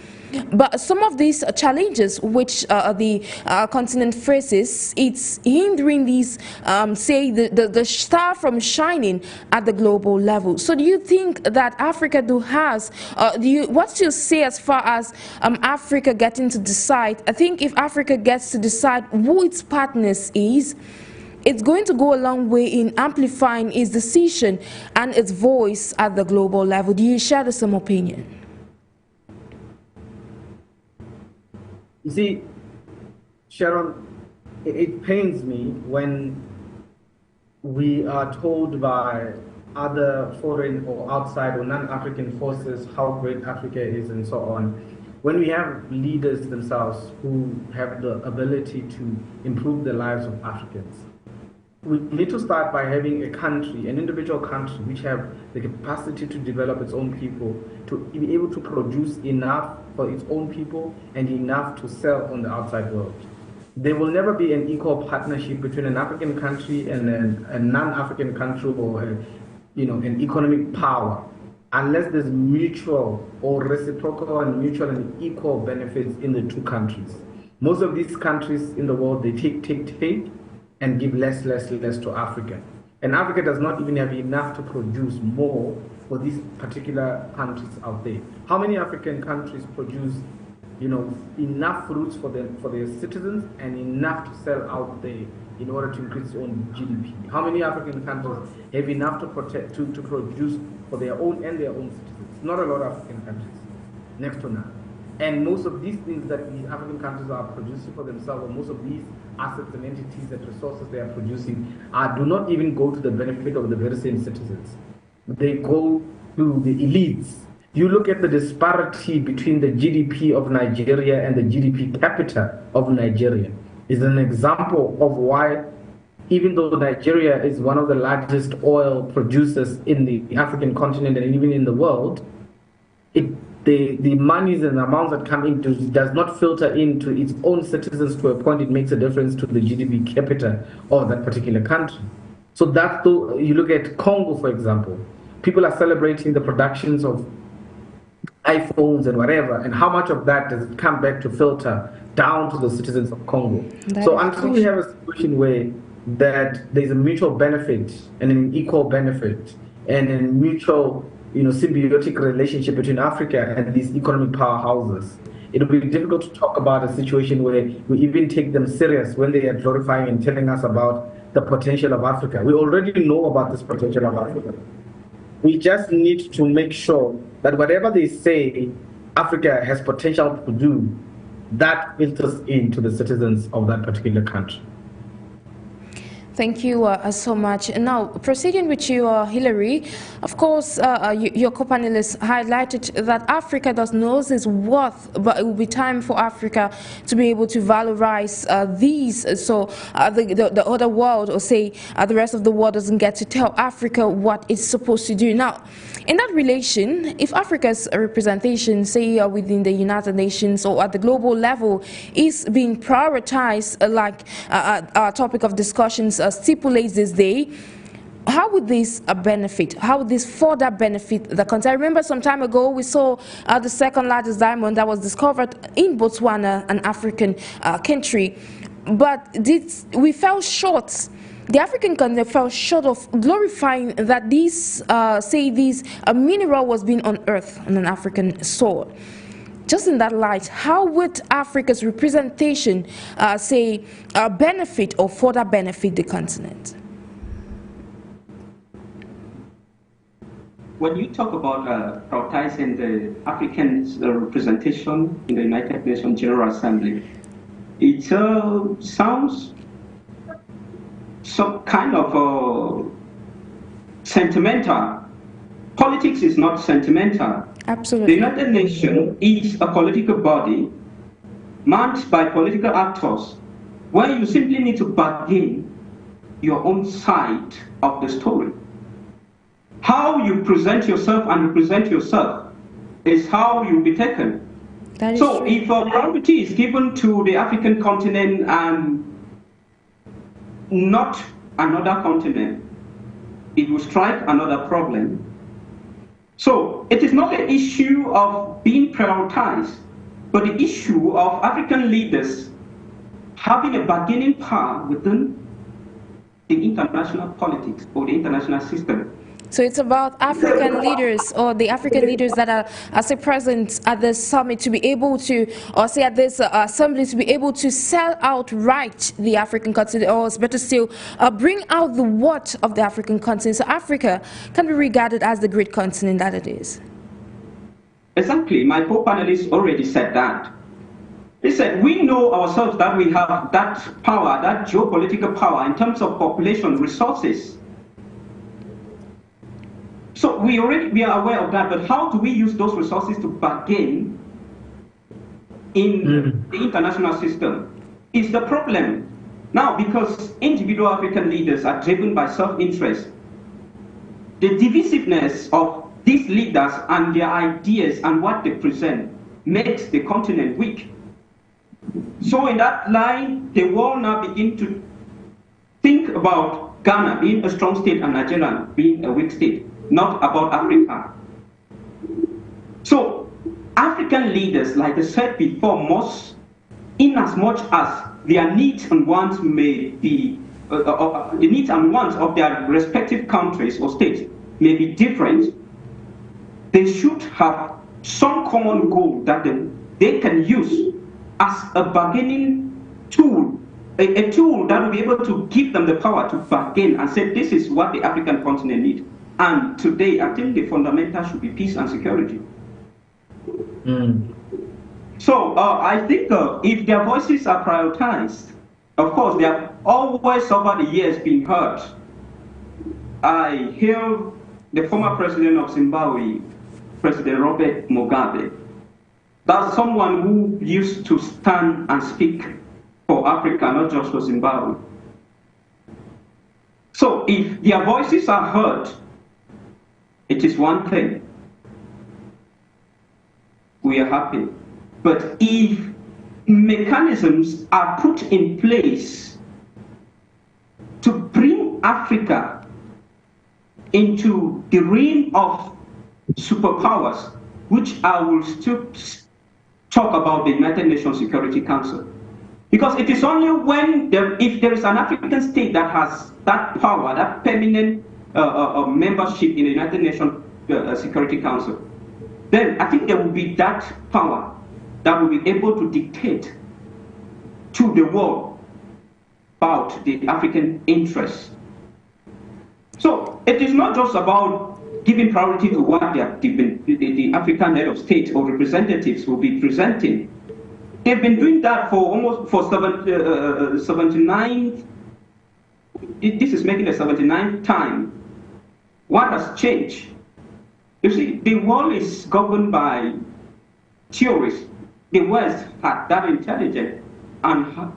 But some of these challenges which the continent faces, it's hindering these, say, the star from shining at the global level. So do you think that Africa what's your say as far as Africa getting to decide? I think if Africa gets to decide who its partners is, it's going to go a long way in amplifying its decision and its voice at the global level. Do you share the same opinion? You see, Sharon, it pains me when we are told by other foreign or outside or non-African forces how great Africa is and so on, when we have leaders themselves who have the ability to improve the lives of Africans. We need to start by having a country, an individual country, which have the capacity to develop its own people, to be able to produce enough for its own people and enough to sell on the outside world. There will never be an equal partnership between an African country and a non-African country, or an economic power, unless there's mutual or reciprocal and mutual and equal benefits in the two countries. Most of these countries in the world, they take, and give less to Africa. And Africa does not even have enough to produce more for these particular countries out there. How many African countries produce, enough fruits for their citizens and enough to sell out there in order to increase their own GDP? How many African countries have enough to produce for their own and their own citizens? Not a lot of African countries, next to none. And most of these things that these African countries are producing for themselves, or most of these assets and entities and resources they are producing, do not even go to the benefit of the very same citizens. They go to the elites. You look at the disparity between the GDP of Nigeria and the GDP capita of Nigeria is an example of why, even though Nigeria is one of the largest oil producers in the African continent and even in the world, the monies and the amounts that come into does not filter into its own citizens to a point it makes a difference to the GDP capita of that particular country. So that, though, you look at Congo, for example, people are celebrating the productions of iPhones and whatever, and how much of that does it come back to filter down to the citizens of Congo? So until we have a situation where that there's a mutual benefit and an equal benefit and a mutual symbiotic relationship between Africa and these economic powerhouses, it will be difficult to talk about a situation where we even take them serious when they are glorifying and telling us about the potential of Africa. We already know about this potential of Africa. We just need to make sure that whatever they say Africa has potential to do, that filters into the citizens of that particular country. Thank you so much. Now, proceeding with you, Hilary, of course, your co-panelists highlighted that Africa does know its worth, but it will be time for Africa to be able to valorize these, so the other world, or say the rest of the world, doesn't get to tell Africa what it's supposed to do. Now, in that relation, if Africa's representation, say within the United Nations or at the global level, is being prioritized, like our topic of discussions stipulates this day, how would this benefit? How would this further benefit the country? I remember some time ago we saw the second largest diamond that was discovered in Botswana, an African country, but we fell short. The African continent fell short of glorifying that this mineral was being unearthed on an African soil. Just in that light, how would Africa's representation benefit or further benefit the continent? When you talk about prioritizing the African representation in the United Nations General Assembly, it sounds some kind of sentimental. Politics is not sentimental. Absolutely. The United Nations is a political body manned by political actors where you simply need to bargain your own side of the story. How you present yourself and represent yourself is how you'll be taken. That is so true. If a priority is given to the African continent and not another continent, it will strike another problem. So it is not an issue of being prioritized, but the issue of African leaders having a bargaining power within the international politics or the international system. So it's about African leaders, or the African leaders that are present at this summit, to be able to, or say at this assembly, to be able to sell outright the African continent, or better still, bring out the what of the African continent, so Africa can be regarded as the great continent that it is. Exactly. My co-panelist already said that. He said, we know ourselves that we have that power, that geopolitical power in terms of population resources. So we are aware of that, but how do we use those resources to bargain in the international system is the problem. Now, because individual African leaders are driven by self-interest, the divisiveness of these leaders and their ideas and what they present makes the continent weak. So in that line, the world now begin to think about Ghana being a strong state and Nigeria being a weak state, not about Africa. So African leaders, like I said before, must, in as much as their needs and wants may be, the needs and wants of their respective countries or states may be different, they should have some common goal that they can use as a bargaining tool, a tool that will be able to give them the power to bargain and say, this is what the African continent needs. And today, I think the fundamental should be peace and security. So I think if their voices are prioritized, of course, they have always over the years been heard. I hear the former president of Zimbabwe, President Robert Mugabe, that's someone who used to stand and speak for Africa, not just for Zimbabwe. So if their voices are heard, it is one thing. We are happy. But if mechanisms are put in place to bring Africa into the realm of superpowers, which I will still talk about the United Nations Security Council. Because it is only when if there is an African state that has that power, that permanent membership in the United Nations Security Council, then I think there will be that power that will be able to dictate to the world about the African interests. So it is not just about giving priority to what the African head of state or representatives will be presenting. They've been doing that for almost 79. This is making the 79th time. What has changed? You see, the world is governed by theories. The West had that intelligence, and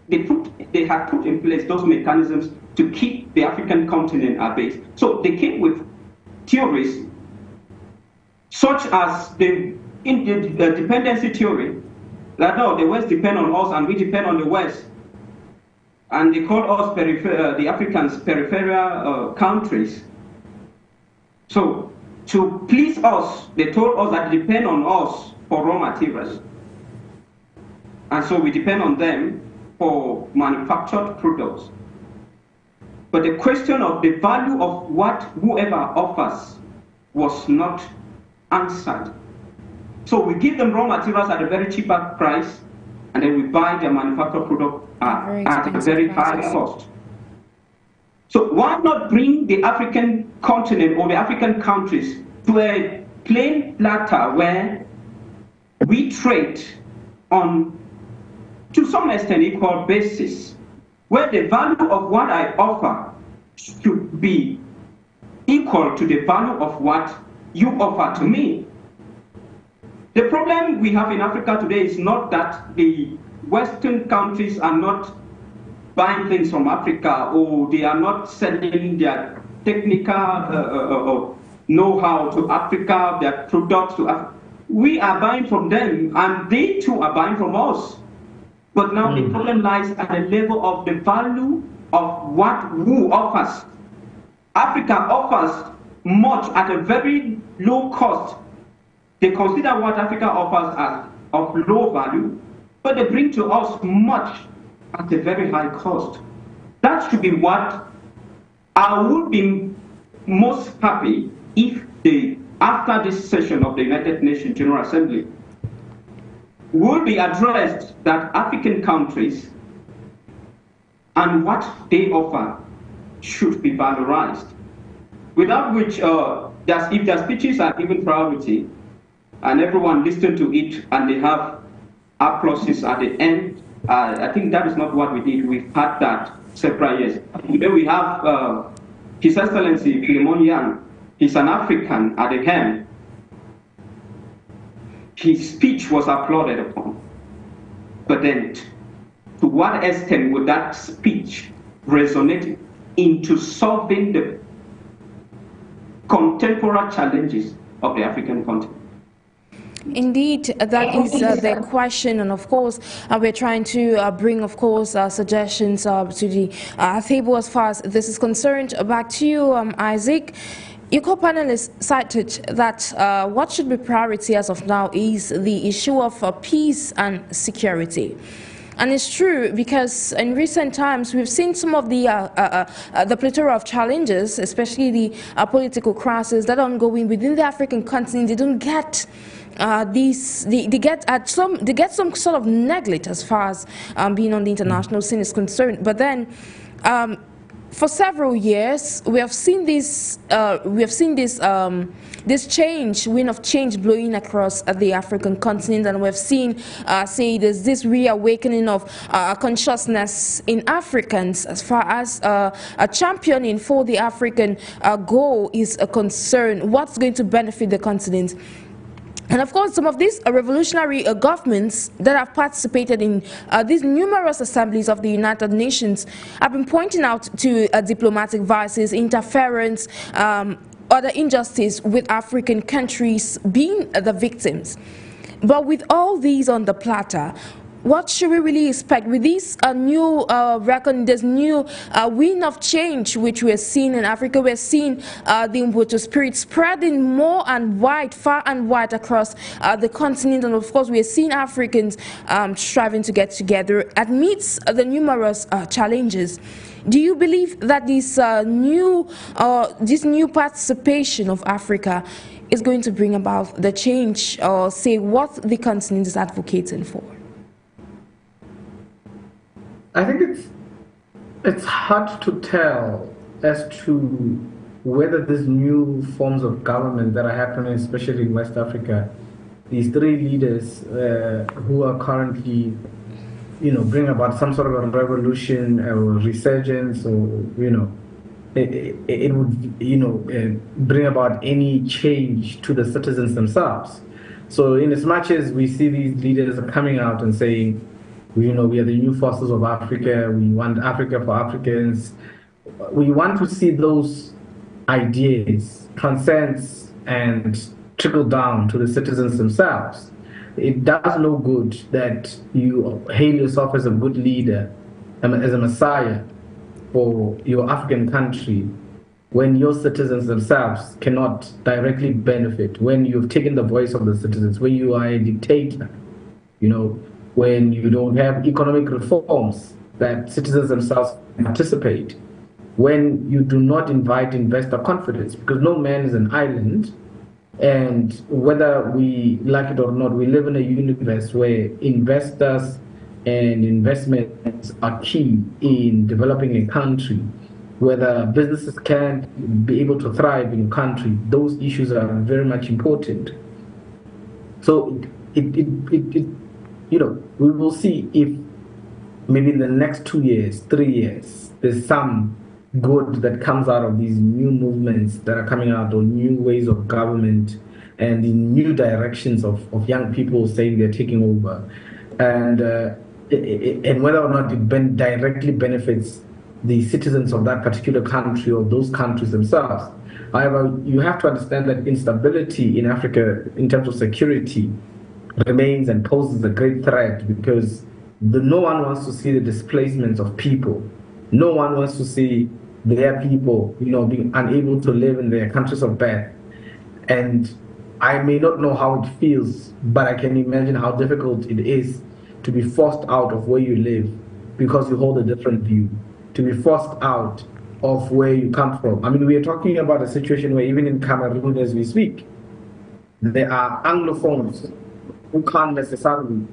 they had put in place those mechanisms to keep the African continent at base. So they came with theories such as the dependency theory, that no, the West depend on us and we depend on the West. and they call us the Africans peripheral countries. So to please us, they told us that they depend on us for raw materials. And so we depend on them for manufactured products. But the question of the value of what whoever offers was not answered. So we give them raw materials at a very cheaper price, and then we buy their manufactured product at a very high cost. So why not bring the African continent or the African countries to a plain platter where we trade on, to some extent, equal basis, where the value of what I offer should be equal to the value of what you offer to me. The problem we have in Africa today is not that the Western countries are not buying things from Africa, or they are not selling their technical know-how to Africa, their products to Africa. We are buying from them, and they too are buying from us. But now the problem lies at the level of the value of what who offers. Africa offers much at a very low cost. They consider what Africa offers as of low value, but they bring to us much at a very high cost. That should be what I would be most happy if after this session of the United Nations General Assembly, will be addressed that African countries and what they offer should be valorized. Without which, if their speeches are given priority and everyone listens to it and they have applauses at the end, I think that is not what we did. We've had that several years. Today we have His Excellency Philemon Yang. He's an African at the helm. His speech was applauded upon. But then, to what extent would that speech resonate into solving the contemporary challenges of the African continent? Indeed, that is the question, and of course we're trying to bring, of course, suggestions to the table as far as this is concerned. Back to you, Isaac. Your co-panelists cited that what should be priority as of now is the issue of peace and security. And it's true, because in recent times we've seen some of the plethora of challenges, especially the political crisis that are ongoing within the African continent. They don't get they get some sort of neglect as far as being on the international scene is concerned. But then, for several years, we have seen this this wind of change blowing across the African continent, and we've seen, say, there's this reawakening of consciousness in Africans as far as a championing for the African goal is concerned. What's going to benefit the continent? And of course, some of these revolutionary governments that have participated in these numerous assemblies of the United Nations have been pointing out to diplomatic vices, interference, other injustice with African countries being the victims. But with all these on the platter, what should we really expect with this new this new wind of change which we're seeing in Africa? We're seeing the Umbutu spirit spreading more and wide, far and wide across the continent, and of course we're seeing Africans striving to get together amidst the numerous challenges. Do you believe that this new participation of Africa is going to bring about the change, or say what the continent is advocating for? I think it's hard to tell as to whether these new forms of government that are happening, especially in West Africa, these three leaders who are currently, bring about some sort of a revolution or resurgence, or it would bring about any change to the citizens themselves. So, in as much as we see these leaders are coming out and saying, we are the new forces of Africa, we want Africa for Africans, we want to see those ideas transcend and trickle down to the citizens themselves. It does no good that you hail yourself as a good leader as a messiah for your African country when your citizens themselves cannot directly benefit, when you've taken the voice of the citizens, when you are a dictator, when you don't have economic reforms that citizens themselves participate, when you do not invite investor confidence, because no man is an island, and whether we like it or not, we live in a universe where investors and investments are key in developing a country. Whether businesses can be able to thrive in a country, those issues are very much important. So we will see if maybe in the next 2 years, 3 years, there's some good that comes out of these new movements that are coming out, or new ways of government and the new directions of young people saying they're taking over, and whether or not it directly benefits the citizens of that particular country or those countries themselves. However, you have to understand that instability in Africa in terms of security remains and poses a great threat, because no one wants to see the displacements of people. No one wants to see their people, being unable to live in their countries of birth. And I may not know how it feels, but I can imagine how difficult it is to be forced out of where you live because you hold a different view, to be forced out of where you come from. I mean, we are talking about a situation where even in Cameroon as we speak, there are Anglophones who can't necessarily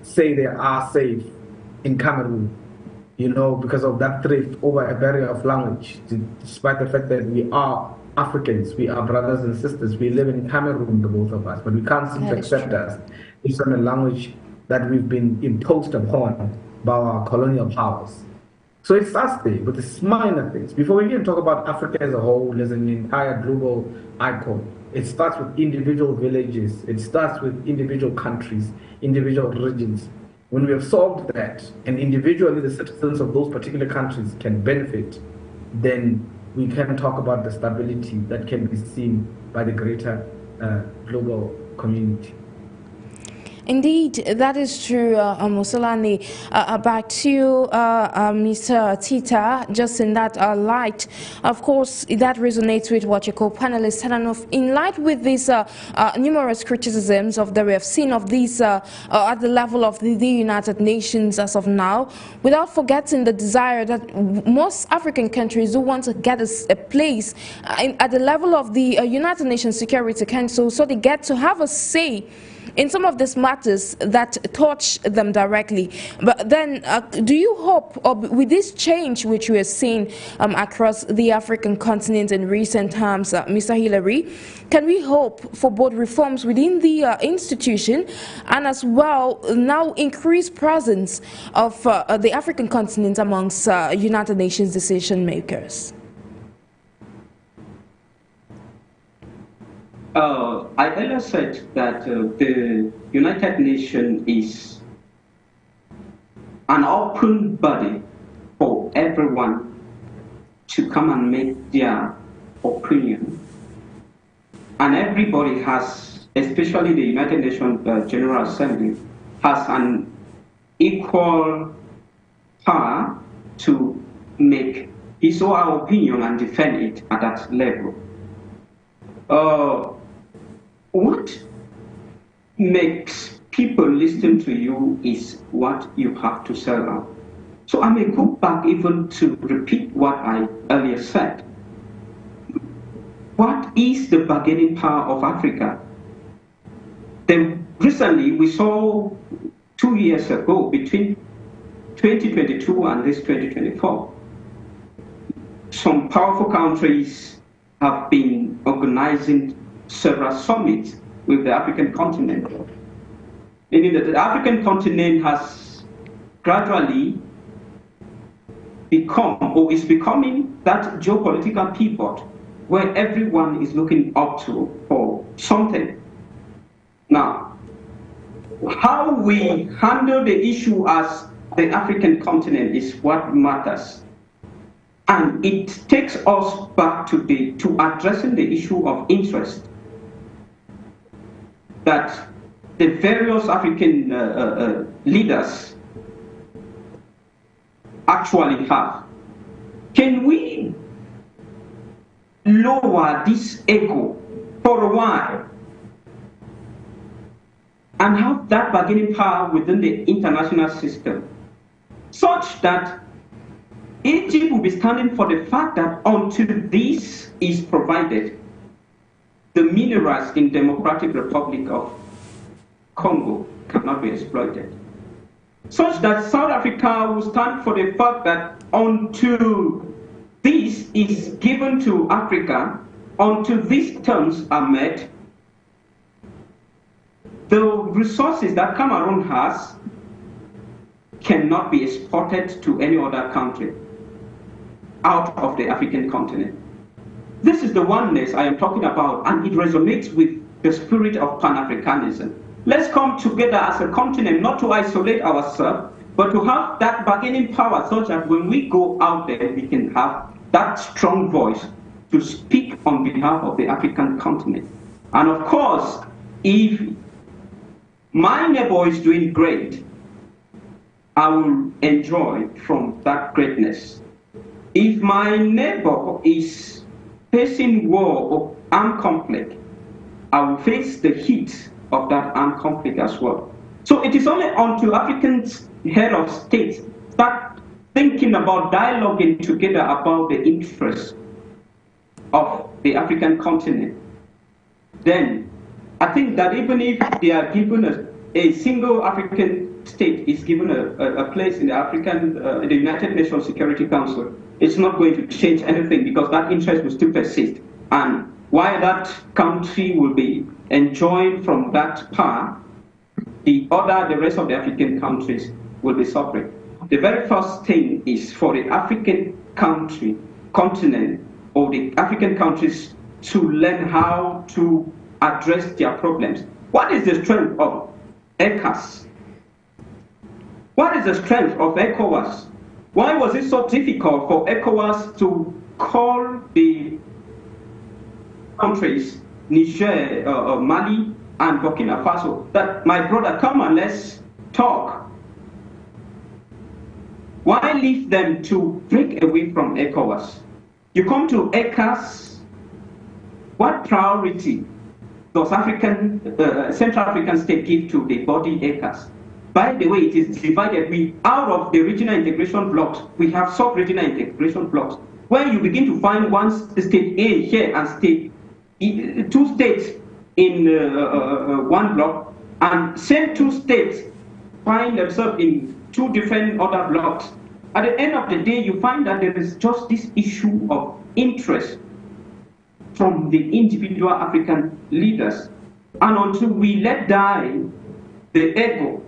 say they are safe in Cameroon, because of that thrift over a barrier of language, despite the fact that we are Africans, we are brothers and sisters, we live in Cameroon, the both of us, but we can't seem to accept us based on a language that we've been imposed upon by our colonial powers. So it starts there with these minor things. Before we even talk about Africa as a whole, as an entire global icon, it starts with individual villages, it starts with individual countries, individual regions. When we have solved that, and individually the citizens of those particular countries can benefit, then we can talk about the stability that can be seen by the greater global community. Indeed, that is true, MOSELANE. Back to Mr. TITA, just in that light, of course, that resonates with what you call panelists. And in light with these numerous criticisms of that we have seen of these at the level of the United Nations as of now, without forgetting the desire that most African countries do want to get a place at the level of the United Nations Security Council, so they get to have a say in some of these matters that touch them directly. But then, do you hope, or with this change which we are seeing across the African continent in recent times, Mr. Hilary, can we hope for both reforms within the institution and as well now increased presence of the African continent amongst United Nations decision makers? I earlier said that the United Nations is an open body for everyone to come and make their opinion. And everybody has, especially the United Nations General Assembly, has an equal power to make his or her opinion and defend it at that level. What makes people listen to you is what you have to sell out. So I may go back even to repeat what I earlier said. What is the bargaining power of Africa? Then recently we saw 2 years ago, between 2022 and this 2024, some powerful countries have been organizing several summits with the African continent, meaning that the African continent has gradually become, or is becoming, that geopolitical pivot where everyone is looking up to for something. Now, how we handle the issue as the African continent is what matters. And it takes us back to addressing the issue of interest that the various African leaders actually have. Can we lower this ego for a while and have that bargaining power within the international system, such that Egypt will be standing for the fact that until this is provided, the minerals in Democratic Republic of Congo cannot be exploited. Such that South Africa will stand for the fact that until this is given to Africa, until these terms are met, the resources that Cameroon has cannot be exported to any other country out of the African continent. This is the oneness I am talking about, and it resonates with the spirit of Pan-Africanism. Let's come together as a continent, not to isolate ourselves, but to have that bargaining power such that when we go out there, we can have that strong voice to speak on behalf of the African continent. And of course, if my neighbor is doing great, I will enjoy from that greatness. If my neighbor is facing war or armed conflict, I will face the heat of that armed conflict as well. So it is only until African head of states start thinking about dialoguing together about the interests of the African continent, then I think that even if they are given a single African state is given a place in the the United Nations Security Council, it's not going to change anything, because that interest will still persist. And while that country will be enjoying from that power, the rest of the African countries will be suffering. The very first thing is for the African continent, or the African countries to learn how to address their problems. What is the strength of ECAS? What is the strength of ECOWAS? Why was it so difficult for ECOWAS to call the countries, Niger, Mali, and Burkina Faso, that my brother, come and let's talk? Why leave them to break away from ECOWAS? You come to ECAS, what priority does Central African state give to the body ECAS? By the way, it is divided. Out of the regional integration blocks, we have sub-regional integration blocks, where you begin to find one state A here and two states in one block, and same two states find themselves in two different other blocks. At the end of the day, you find that there is just this issue of interest from the individual African leaders. And until we let die the ego,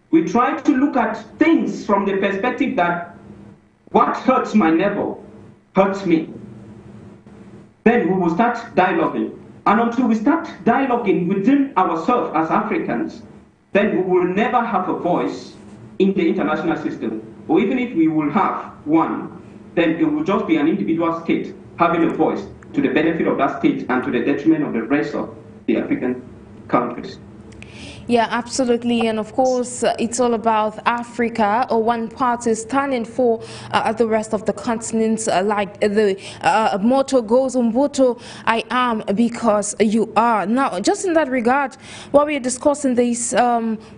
we try to look at things from the perspective that what hurts my neighbor hurts me. Then we will start dialoguing. And until we start dialoguing within ourselves as Africans, then we will never have a voice in the international system. Or even if we will have one, then it will just be an individual state having a voice to the benefit of that state and to the detriment of the rest of the African countries. Yeah, absolutely. And of course, it's all about Africa, or one party standing for the rest of the continents, like the motto goes, Umbuto, I am because you are. Now, just in that regard, while we are discussing this,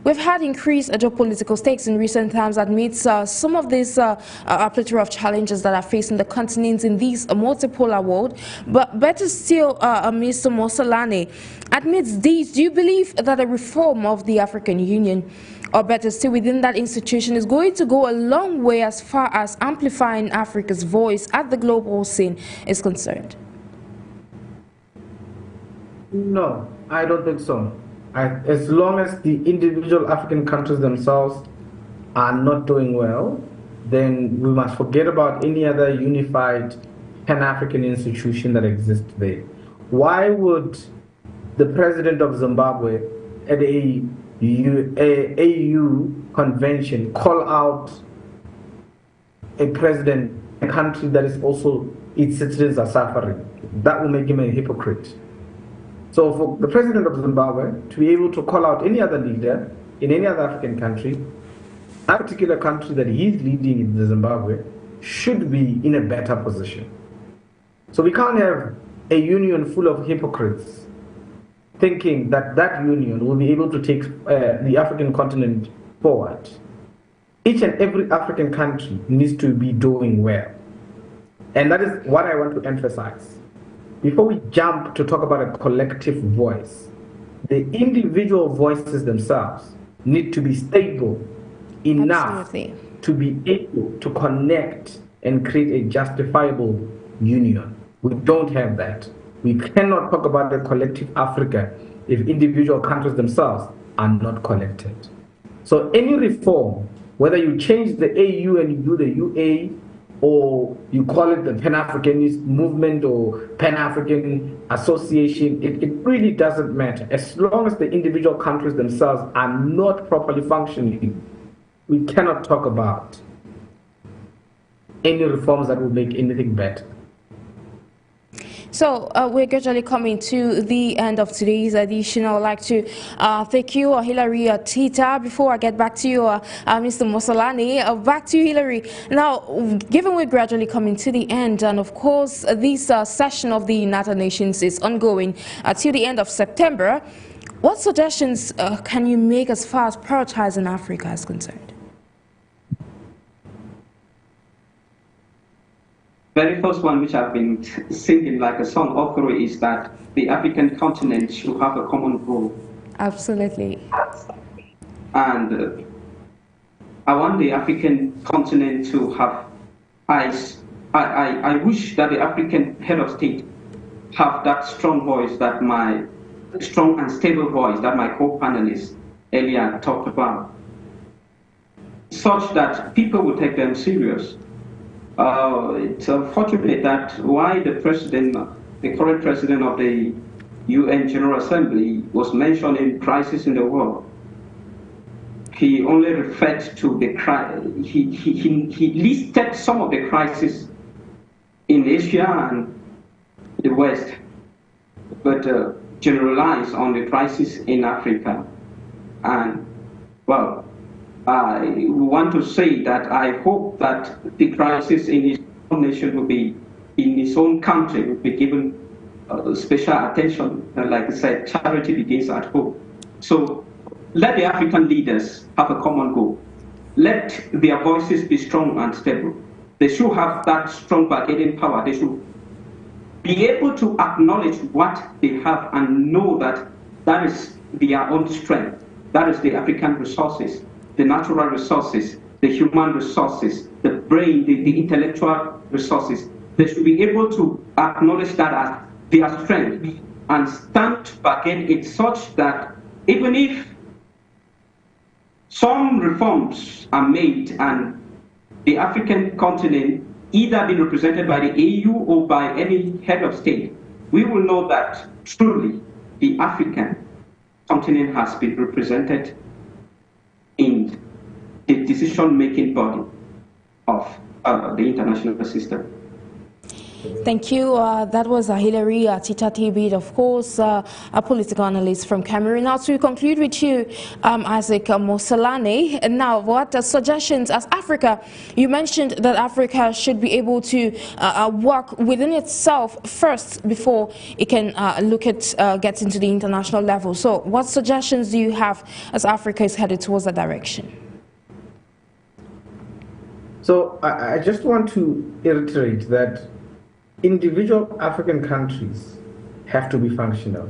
we've had increased geopolitical stakes in recent times amidst some of these plethora of challenges that are facing the continents in this multipolar world. But better still, Mr. MOSELANE, amidst these, do you believe that a reform of the African Union, or better still within that institution, is going to go a long way as far as amplifying Africa's voice at the global scene is concerned? No, I don't think so. As long as the individual African countries themselves are not doing well, then we must forget about any other unified Pan-African institution that exists today. Why would the president of Zimbabwe at a AU convention call out a president, a country that is also its citizens are suffering? That will make him a hypocrite. So for the president of Zimbabwe to be able to call out any other leader in any other African country that particular country that he's leading in Zimbabwe should be in a better position. So we can't have a union full of hypocrites thinking that that union will be able to take the African continent forward. Each and every African country needs to be doing well. And that is what I want to emphasize. Before we jump to talk about a collective voice, the individual voices themselves need to be stable enough to be able to connect and create a justifiable union. We don't have that. We cannot talk about a collective Africa if individual countries themselves are not connected. So any reform, whether you change the AU and you do the UA, or you call it the Pan-Africanist movement or Pan-African Association, it really doesn't matter. As long as the individual countries themselves are not properly functioning, we cannot talk about any reforms that will make anything better. So we're gradually coming to the end of today's edition. I would like to thank you, Hilary TITA. Before I get back to you, Mr. MOSELANE, back to you, Hilary. Now, given we're gradually coming to the end, and of course, this session of the United Nations is ongoing till the end of September, what suggestions can you make as far as prioritizing Africa is concerned? Very first one, which I've been singing like a song all through, is that the African continent should have a common goal. Absolutely. And I want the African continent to have eyes. I wish that the African head of state have that strong voice, that my strong and stable voice that my co-panelists earlier talked about, such that people will take them serious. It's unfortunate that why the current president of the UN General Assembly was mentioning crisis in the world. He only referred to the he listed some of the crises in Asia and the West, but generalized on the crisis in Africa. And well, I want to say that I hope that the crisis in his own nation will be, in his own country, will be given special attention. Like I said, charity begins at home. So let the African leaders have a common goal. Let their voices be strong and stable. They should have that strong bargaining power. They should be able to acknowledge what they have and know that that is their own strength. That is the African resources, the natural resources, the human resources, the brain, the intellectual resources. They should be able to acknowledge that as their strength and stand to bargain it such that even if some reforms are made and the African continent either be represented by the AU or by any head of state, we will know that truly the African continent has been represented in the decision-making body of the international system. Thank you. That was Hilary TITA TEBIT, of course, a political analyst from Cameroon. Now, to conclude with you, Isaac MOSELANE. Now, what suggestions as Africa? You mentioned that Africa should be able to work within itself first before it can look at get into the international level. So, what suggestions do you have as Africa is headed towards that direction? So, I just want to reiterate that individual African countries have to be functional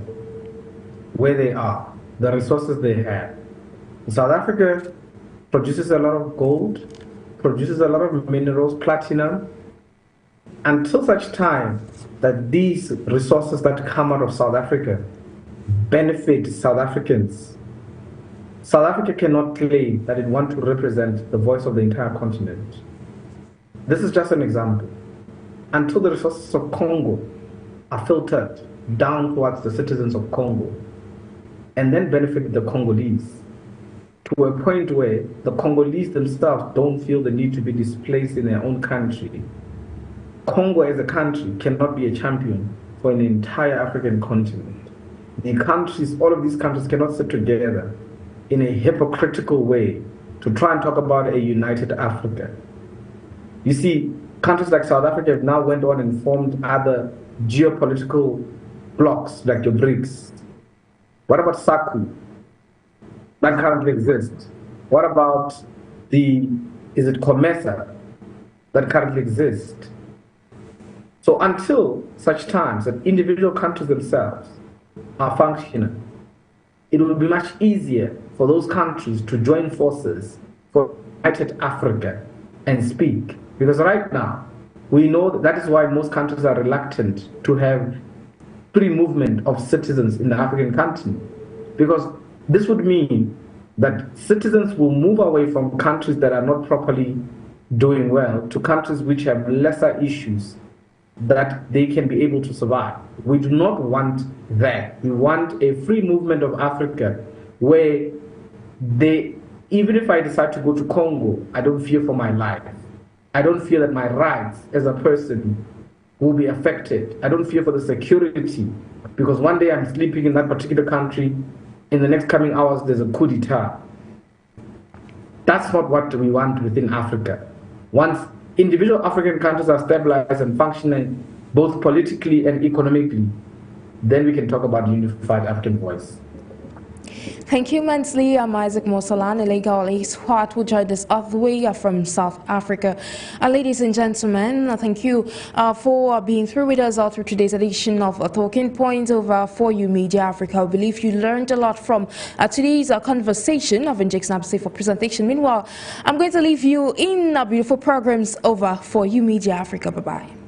where they are, the resources they have. South Africa produces a lot of gold, produces a lot of minerals, platinum. Until such time that these resources that come out of South Africa benefit South Africans, South Africa cannot claim that it wants to represent the voice of the entire continent. This is just an example. Until the resources of Congo are filtered down towards the citizens of Congo and then benefit the Congolese to a point where the Congolese themselves don't feel the need to be displaced in their own country, Congo as a country cannot be a champion for an entire African continent. The countries, all of these countries cannot sit together in a hypocritical way to try and talk about a united Africa. You see, countries like South Africa have now went on and formed other geopolitical blocs like the BRICS. What about SACU? That currently exists. What about is it COMESA that currently exists? So until such times that individual countries themselves are functional, it will be much easier for those countries to join forces for United Africa and speak. Because right now, we know that is why most countries are reluctant to have free movement of citizens in the African continent. Because this would mean that citizens will move away from countries that are not properly doing well to countries which have lesser issues that they can be able to survive. We do not want that. We want a free movement of Africa where even if I decide to go to Congo, I don't fear for my life. I don't fear that my rights as a person will be affected. I don't fear for the security, because one day I'm sleeping in that particular country, in the next coming hours there's a coup d'etat. That's not what we want within Africa. Once individual African countries are stabilized and functioning both politically and economically, then we can talk about unified African voice. Thank you immensely. I'm Isaac MOSELANE, legal expert who joined us all the way from South Africa. Ladies and gentlemen, thank you for being through with us all through today's edition of Talking Points over For You Media Africa. I believe you learned a lot from today's conversation of NJIX NABESEH for presentation. Meanwhile, I'm going to leave you in beautiful programs over For You Media Africa. Bye-bye.